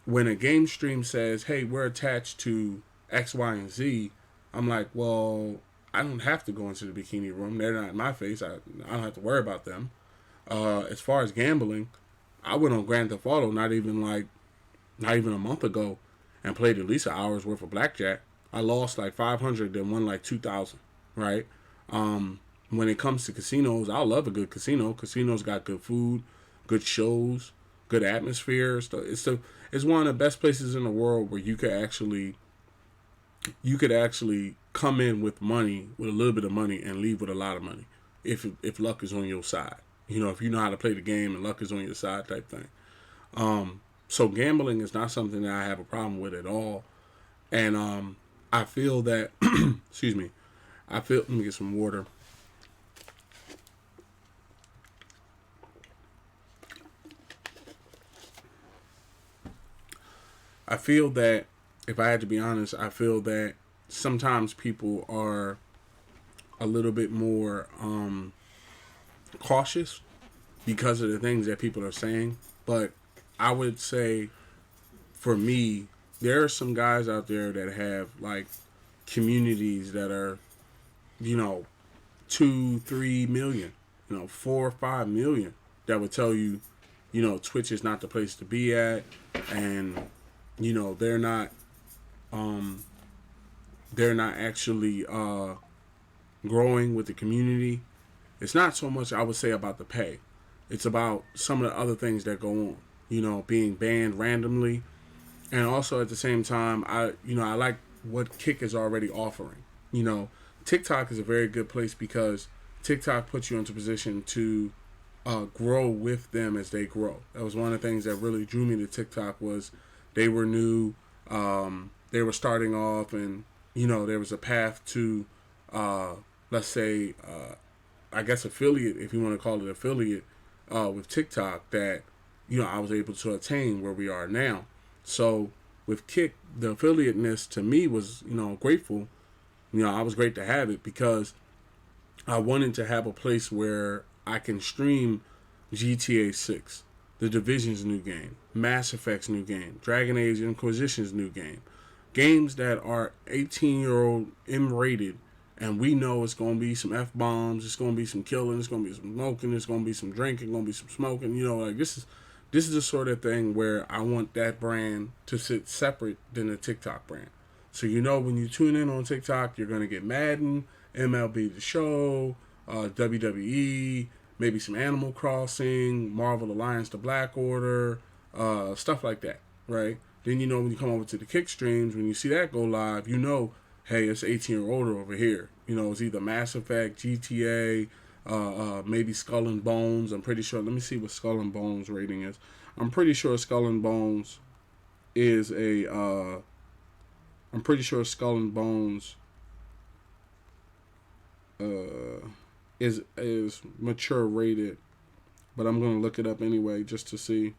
when a game stream says, hey, we're attached to X, Y, and Z, I'm like, well, I don't have to go into the bikini room. They're not in my face. I don't have to worry about them. As far as gambling, I went on Grand Theft Auto not even a month ago and played at least an hour's worth of blackjack. I lost like 500, then won like 2,000, right? When it comes to casinos, I love a good casino. Casinos got good food, good shows, good atmosphere. It's one of the best places in the world where you could actually come in with money, with a little bit of money, and leave with a lot of money, if luck is on your side. If you know how to play the game and luck is on your side, type thing. So gambling is not something that I have a problem with at all, and I feel that, excuse me, let me get some water. I feel that, if I had to be honest, I feel that sometimes people are a little bit more cautious because of the things that people are saying. But I would say, for me, there are some guys out there that have like communities that are, you know, 2, 3 million, 4 or 5 million, that would tell you, Twitch is not the place to be at, and they're not actually growing with the community. It's not so much, I would say, about the pay. It's about some of the other things that go on. Being banned randomly, and also at the same time, I like what Kick is already offering. TikTok is a very good place because TikTok puts you into position to grow with them as they grow. That was one of the things that really drew me to TikTok, was they were new, they were starting off, and there was a path to, let's say, I guess affiliate, if you want to call it affiliate, with TikTok, that I was able to attain where we are now. So with Kick, the affiliateness to me was grateful. I was great to have it because I wanted to have a place where I can stream GTA 6, The Division's new game, Mass Effect's new game, Dragon Age Inquisition's new game. Games that are 18-year-old M-rated, and we know it's going to be some F-bombs, it's going to be some killing, it's going to be some smoking, it's going to be some drinking, it's going to be some smoking. This is the sort of thing where I want that brand to sit separate than the TikTok brand. So when you tune in on TikTok, you're going to get Madden, MLB The Show, WWE, maybe some Animal Crossing, Marvel Alliance, The Black Order, stuff like that, right? Then when you come over to the Kick streams, when you see that go live, hey, it's 18 or older over here. It's either Mass Effect, GTA, maybe Skull and Bones. I'm pretty sure. Let me see what Skull and Bones rating is. I'm pretty sure Skull and Bones is a. I'm pretty sure Skull and Bones is mature rated, but I'm gonna look it up anyway just to see.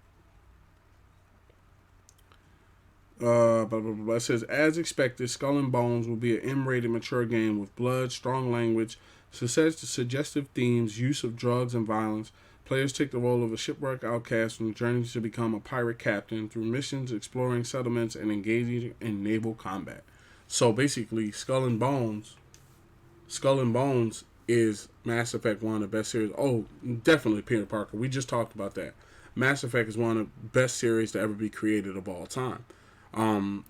Blah, blah, blah, blah. It says, as expected, Skull and Bones will be an M-rated mature game with blood, strong language, suggestive themes, use of drugs and violence. Players take the role of a shipwrecked outcast on a journey to become a pirate captain through missions, exploring settlements, and engaging in naval combat. So basically, Skull and Bones is Mass Effect, one of the best series. Oh, definitely Peter Parker. We just talked about that. Mass Effect is one of the best series to ever be created of all time.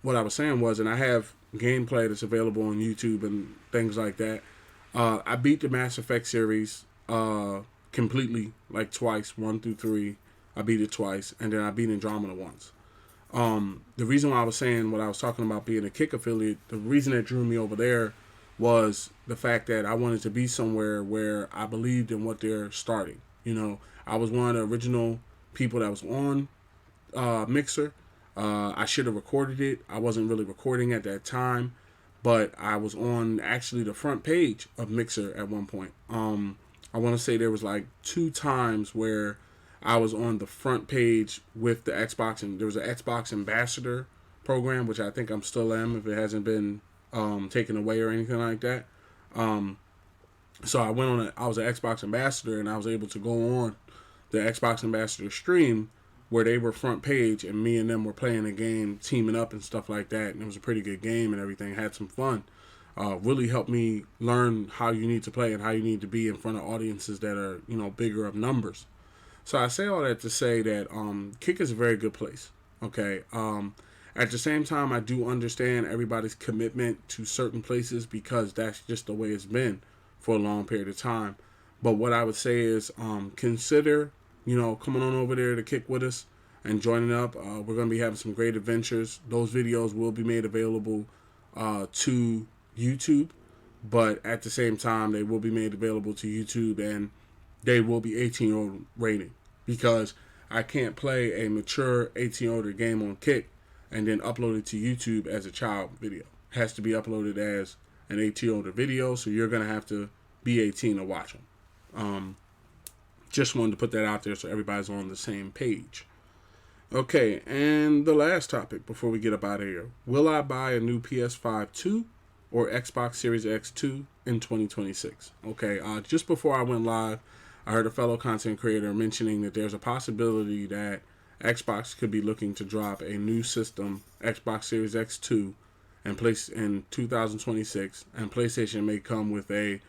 What I was saying was, and I have gameplay that's available on YouTube and things like that. I beat the Mass Effect series completely, like twice, 1 through 3. I beat it twice, and then I beat Andromeda once. The reason why I was saying what I was talking about being a Kick affiliate, the reason that drew me over there was the fact that I wanted to be somewhere where I believed in what they're starting. I was one of the original people that was on Mixer. I should have recorded it. I wasn't really recording at that time, but I was on actually the front page of Mixer at one point. I want to say there was like 2 times where I was on the front page with the Xbox, and there was an Xbox Ambassador program, which I think I'm still am if it hasn't been taken away or anything like that. So I went on I was an Xbox Ambassador, and I was able to go on the Xbox Ambassador stream where they were front page, and me and them were playing a game, teaming up and stuff like that. And it was a pretty good game and everything. Had some fun. Really helped me learn how you need to play and how you need to be in front of audiences that are, bigger of numbers. So I say all that to say that Kick is a very good place. Okay. At the same time, I do understand everybody's commitment to certain places because that's just the way it's been for a long period of time. But what I would say is consider, coming on over there to kick with us and joining up. We're going to be having some great adventures. Those videos will be made available to YouTube, but at the same time, they will be made available to YouTube and they will be 18-year-old rating because I can't play a mature 18-year-old game on Kick and then upload it to YouTube as a child video. It has to be uploaded as an 18-year-old video, so you're going to have to be 18 to watch them. Just wanted to put that out there so everybody's on the same page. Okay, and the last topic before we get up out of here. Will I buy a new PS5 2 or Xbox Series X 2 in 2026? Okay, just before I went live, I heard a fellow content creator mentioning that there's a possibility that Xbox could be looking to drop a new system, Xbox Series X 2, and place in 2026, and PlayStation may come with a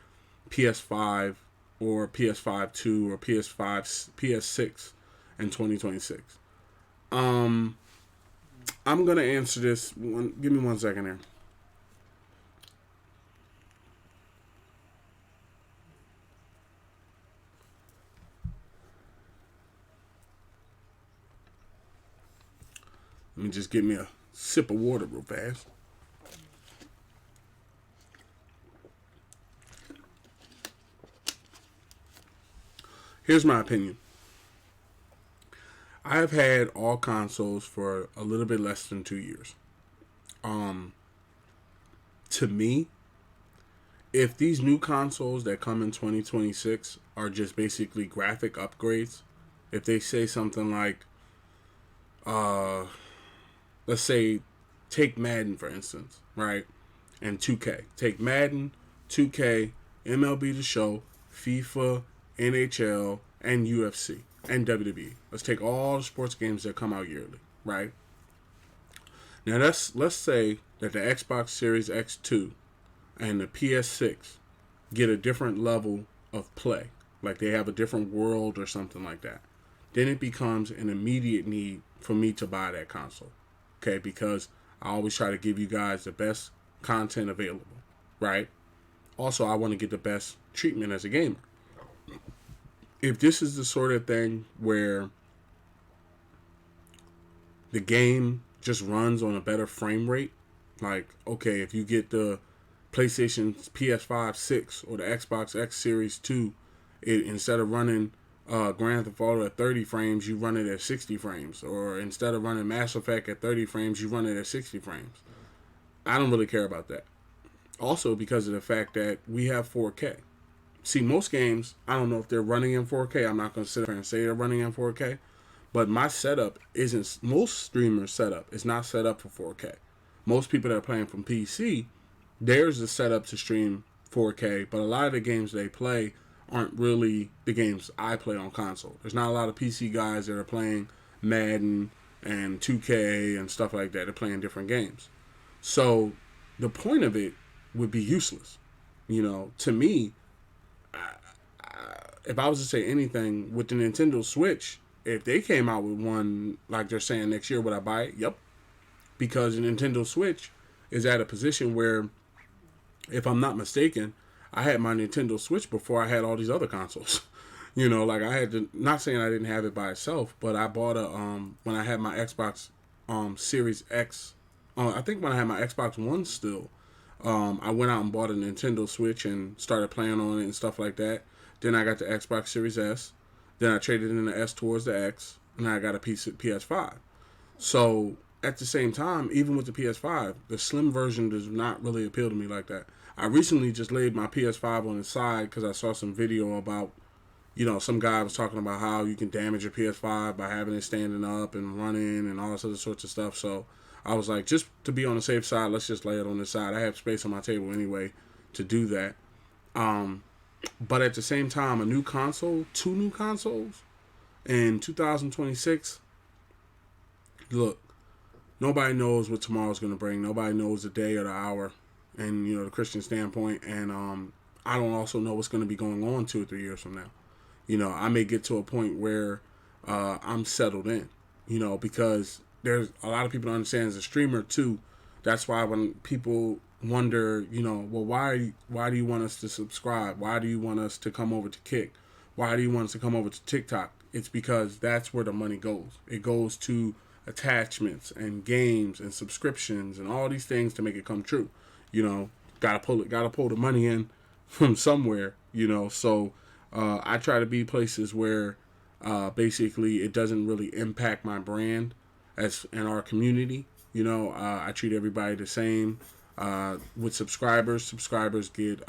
PS5 or PS5 2 or PS6 in 2026. I'm gonna answer this. Give me 1 second here. Let me just get me a sip of water real fast. Here's my opinion. I have had all consoles for a little bit less than 2 years. To me, if these new consoles that come in 2026 are just basically graphic upgrades, if they say something like, let's say, take Madden for instance, right? And 2K. Take Madden, 2K, MLB The Show, FIFA, NHL, and UFC, and WWE. Let's take all the sports games that come out yearly, right? Now let's say that the Xbox Series X2 and the PS6 get a different level of play, like they have a different world or something like that. Then it becomes an immediate need for me to buy that console, okay? Because I always try to give you guys the best content available, right? Also, I want to get the best treatment as a gamer. If this is the sort of thing where the game just runs on a better frame rate, like, okay, if you get the PlayStation PS5 6 or the Xbox X Series 2, instead of running Grand Theft Auto at 30 frames, you run it at 60 frames. Or instead of running Mass Effect at 30 frames, you run it at 60 frames. I don't really care about that. Also, because of the fact that we have 4K. See, most games, I don't know if they're running in 4K. I'm not going to sit there and say they're running in 4K. But my setup isn't, most streamers' setup is not set up for 4K. Most people that are playing from PC, theirs is set up to stream 4K. But a lot of the games they play aren't really the games I play on console. There's not a lot of PC guys that are playing Madden and 2K and stuff like that. They're playing different games. So the point of it would be useless. To me, if I was to say anything with the Nintendo Switch, if they came out with one like they're saying next year, would I buy it? Yep. Because the Nintendo Switch is at a position where, if I'm not mistaken, I had my Nintendo Switch before I had all these other consoles. Like I had to, not saying I didn't have it by itself, but I bought when I had my Xbox Series X, I think when I had my Xbox One still, I went out and bought a Nintendo Switch and started playing on it and stuff like that. Then I got the Xbox Series S. Then I traded in the S towards the X, and I got a PS5. So at the same time, even with the PS5, the slim version does not really appeal to me like that. I recently just laid my PS5 on the side because I saw some video about, some guy was talking about how you can damage your PS5 by having it standing up and running and all this other sorts of stuff. So I was like, just to be on the safe side, let's just lay it on this side. I have space on my table anyway to do that. But at the same time, a new console, 2 new consoles in 2026, look, nobody knows what tomorrow's going to bring. Nobody knows the day or the hour and, the Christian standpoint. And I don't also know what's going to be going on 2 or 3 years from now. I may get to a point where I'm settled in, because there's a lot of people don't understand as a streamer too. That's why when people wonder, well, why do you want us to subscribe? Why do you want us to come over to Kick? Why do you want us to come over to TikTok? It's because that's where the money goes. It goes to attachments and games and subscriptions and all these things to make it come true. Gotta pull the money in from somewhere. So I try to be places where basically it doesn't really impact my brand as in our community. I treat everybody the same. With subscribers get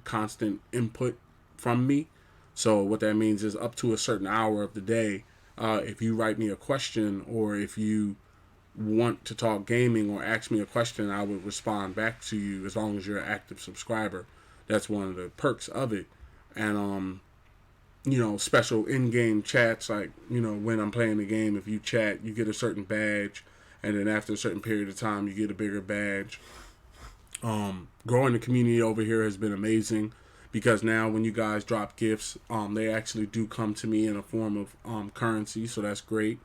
constant input from me. So what that means is up to a certain hour of the day, if you write me a question or if you want to talk gaming or ask me a question, I would respond back to you as long as you're an active subscriber. That's one of the perks of it. And special in-game chats, like, when I'm playing the game, if you chat, you get a certain badge, and then after a certain period of time, you get a bigger badge. Growing the community over here has been amazing because now when you guys drop gifts, they actually do come to me in a form of currency, so that's great.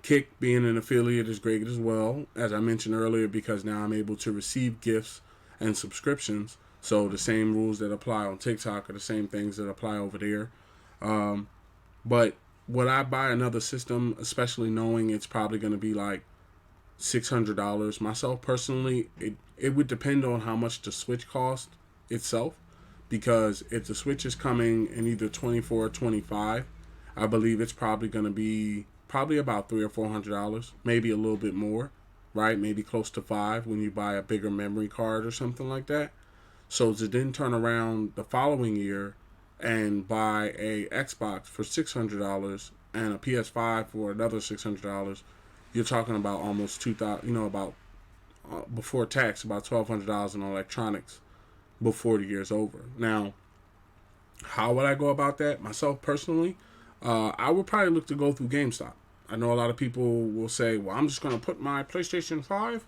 Kick being an affiliate is great as well, as I mentioned earlier, because now I'm able to receive gifts and subscriptions. So the same rules that apply on TikTok are the same things that apply over there. But would I buy another system, especially knowing it's probably going to be like $600? Myself personally, it would depend on how much the Switch cost itself, because if the Switch is coming in either 24 or 25, I believe it's probably going to be about $300 or $400, maybe a little bit more, right? Maybe close to $5 when you buy a bigger memory card or something like that. So to then turn around the following year and buy a Xbox for $600 and a PS5 for another $600, you're talking about almost $2,000. Before tax, about $1,200 in electronics before the year's over. Now, how would I go about that? Myself personally, I would probably look to go through GameStop. I know a lot of people will say, "Well, I'm just gonna put my PlayStation 5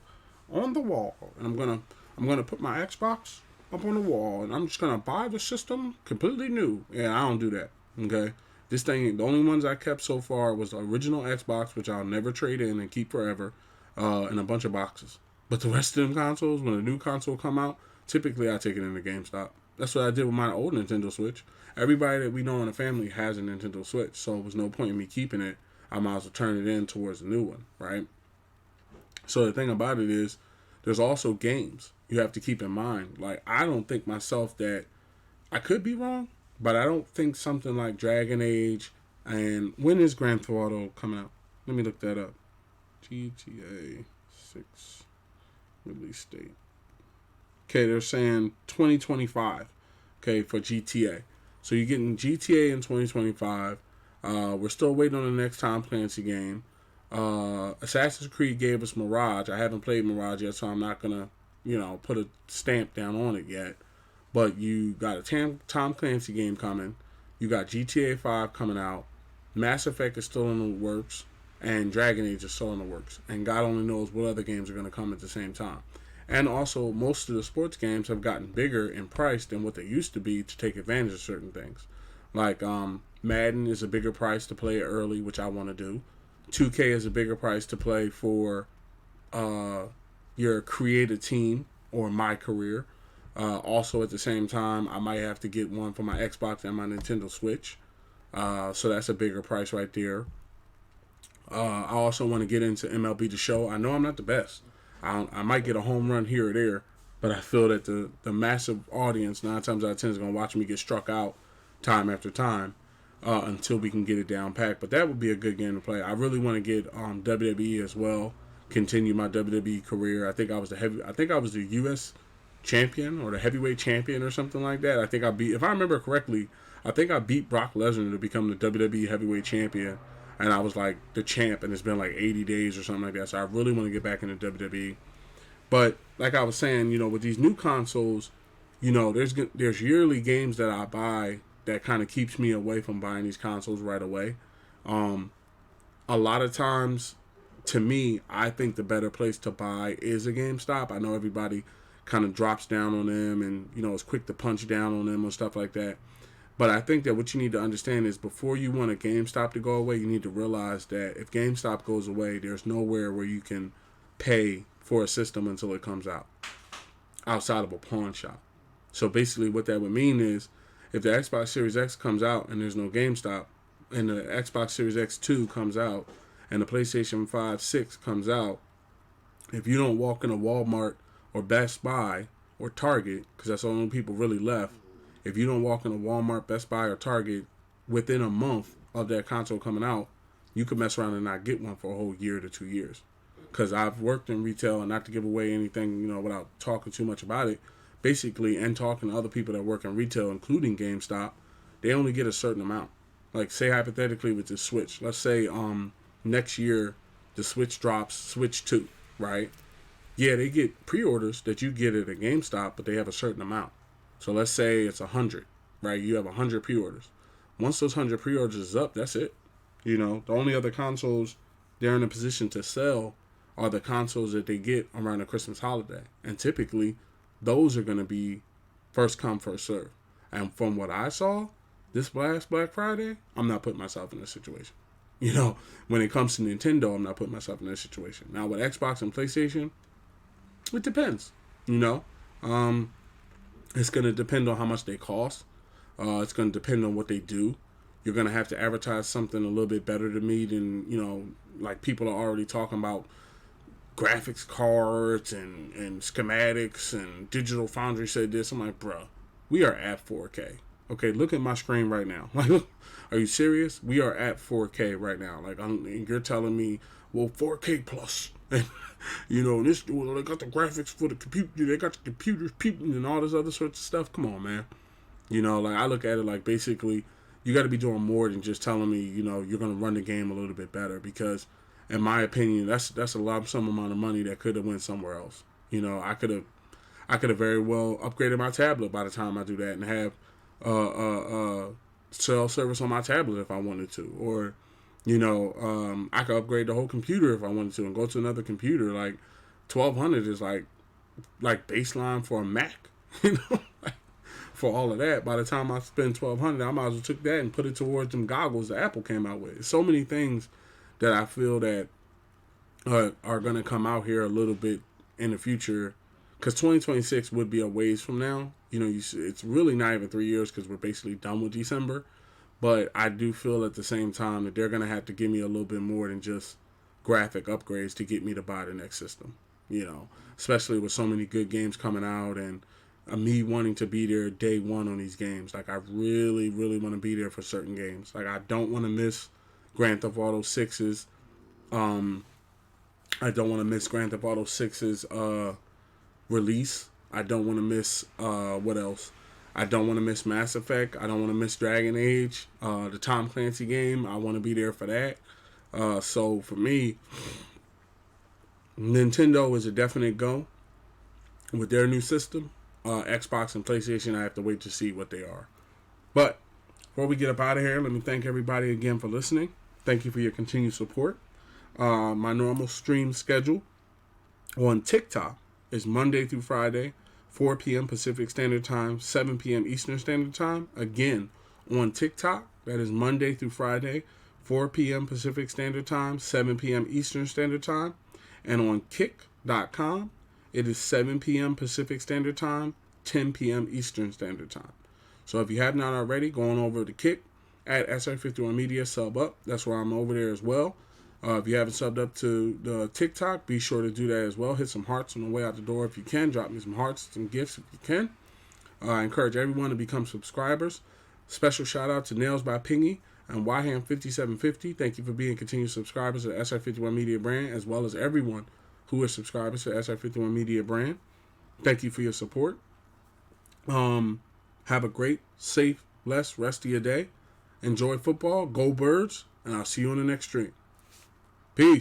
on the wall, and I'm gonna put my Xbox up on the wall, and I'm just gonna buy the system completely new." Yeah, I don't do that. Okay, this thing, the only ones I kept so far was the original Xbox, which I'll never trade in and keep forever, and a bunch of boxes. But the rest of them consoles, when a new console come out, typically I take it into GameStop. That's what I did with my old Nintendo Switch. Everybody that we know in the family has a Nintendo Switch, so there was no point in me keeping it. I might as well turn it in towards a new one, right? So the thing about it is, there's also games you have to keep in mind. Like, I don't think myself that, I could be wrong, but I don't think something like Dragon Age, and when is Grand Theft Auto coming out? Let me look that up. GTA 6 release date. Okay, they're saying 2025, okay, for GTA. So you're getting GTA in 2025. We're still waiting on the next Tom Clancy game. Assassin's Creed gave us Mirage. I haven't played Mirage yet, so I'm not going to, put a stamp down on it yet. But you got a Tom Clancy game coming. You got GTA 5 coming out. Mass Effect is still in the works. And Dragon Age is still in the works. And God only knows what other games are going to come at the same time. And also, most of the sports games have gotten bigger in price than what they used to be to take advantage of certain things. Like, Madden is a bigger price to play early, which I want to do. 2K is a bigger price to play for your creative team or my career. Also, at the same time, I might have to get one for my Xbox and my Nintendo Switch. So that's a bigger price right there. I also want to get into MLB The Show. I know I'm not the best. I might get a home run here or there, but I feel that the massive audience, 9 times out of 10, is going to watch me get struck out time after time until we can get it down packed. But that would be a good game to play. I really want to get WWE as well. Continue my WWE career. I think I was the U.S. champion or the heavyweight champion or something like that. If I remember correctly, I think I beat Brock Lesnar to become the WWE heavyweight champion. And I was like the champ, and it's been like 80 days or something like that. So I really want to get back into WWE. But like I was saying, with these new consoles, there's yearly games that I buy that kind of keeps me away from buying these consoles right away. A lot of times, to me, I think the better place to buy is a GameStop. I know everybody kind of drops down on them and, is quick to punch down on them and stuff like that. But I think that what you need to understand is before you want a GameStop to go away, you need to realize that if GameStop goes away, there's nowhere where you can pay for a system until it comes out outside of a pawn shop. So basically what that would mean is if the Xbox Series X comes out and there's no GameStop, and the Xbox Series X2 comes out, and the PlayStation 5, 6 comes out, if you don't walk into Walmart or Best Buy or Target, because that's the only people really left, if you don't walk into Walmart, Best Buy, or Target within a month of that console coming out, you could mess around and not get one for a whole year to 2 years. Because I've worked in retail, and not to give away anything, without talking too much about it, basically, and talking to other people that work in retail, including GameStop, they only get a certain amount. Like, say hypothetically with the Switch, let's say next year the Switch drops Switch 2, right? Yeah, they get pre-orders that you get at a GameStop, but they have a certain amount. So let's say it's 100, right? You have 100 pre-orders. Once those 100 pre-orders is up, that's it. The only other consoles they're in a position to sell are the consoles that they get around the Christmas holiday. And typically, those are going to be first come, first serve. And from what I saw, this last Black Friday, I'm not putting myself in this situation. When it comes to Nintendo, I'm not putting myself in this situation. Now, with Xbox and PlayStation, it depends. It's going to depend on how much they cost. It's going to depend on what they do. You're going to have to advertise something a little bit better to me than, like people are already talking about graphics cards and schematics, and Digital Foundry said this. I'm like, bruh, we are at 4K. Okay, look at my screen right now. Like, are you serious? We are at 4K right now. Like, you're telling me, well, 4K plus. And, they got the graphics for the computer. They got the computers peeping and all this other sorts of stuff. Come on, man. I look at it like basically you got to be doing more than just telling me, you're going to run the game a little bit better, because in my opinion, that's a lump sum amount of money that could have went somewhere else. I could have very well upgraded my tablet by the time I do that and have cell service on my tablet if I wanted to, or I could upgrade the whole computer if I wanted to and go to another computer. Like $1,200 is like baseline for a Mac, for all of that. By the time I spend $1,200, I might as well took that and put it towards them goggles that Apple came out with. So many things that I feel that are going to come out here a little bit in the future, because 2026 would be a ways from now. It's really not even 3 years, because we're basically done with December. But I do feel at the same time that they're going to have to give me a little bit more than just graphic upgrades to get me to buy the next system. Especially with so many good games coming out, and me wanting to be there day one on these games. Like, I really, really want to be there for certain games. Like, I don't want to miss Grand Theft Auto 6's. I don't want to miss Grand Theft Auto 6's release. I don't want to miss, what else? I don't want to miss Mass Effect. I don't want to miss Dragon Age, the Tom Clancy game. I want to be there for that. So for me, Nintendo is a definite go with their new system. Xbox and PlayStation, I have to wait to see what they are. But before we get up out of here, let me thank everybody again for listening. Thank you for your continued support. My normal stream schedule on TikTok is Monday through Friday, 4 p.m. Pacific Standard Time, 7 p.m. Eastern Standard Time. Again, on TikTok, that is Monday through Friday, 4 p.m. Pacific Standard Time, 7 p.m. Eastern Standard Time. And on Kick.com, it is 7 p.m. Pacific Standard Time, 10 p.m. Eastern Standard Time. So if you have not already, go on over to Kick at SR51Media, sub up. That's where I'm over there as well. If you haven't subbed up to the TikTok, be sure to do that as well. Hit some hearts on the way out the door if you can. Drop me some hearts, some gifts if you can. I encourage everyone to become subscribers. Special shout out to Nails by Pingy and YHAM5750. Thank you for being continued subscribers to the SR51Media brand, as well as everyone who is subscribers to the SR51Media brand. Thank you for your support. Have a great, safe, blessed rest of your day. Enjoy football. Go Birds. And I'll see you on the next stream. Peace.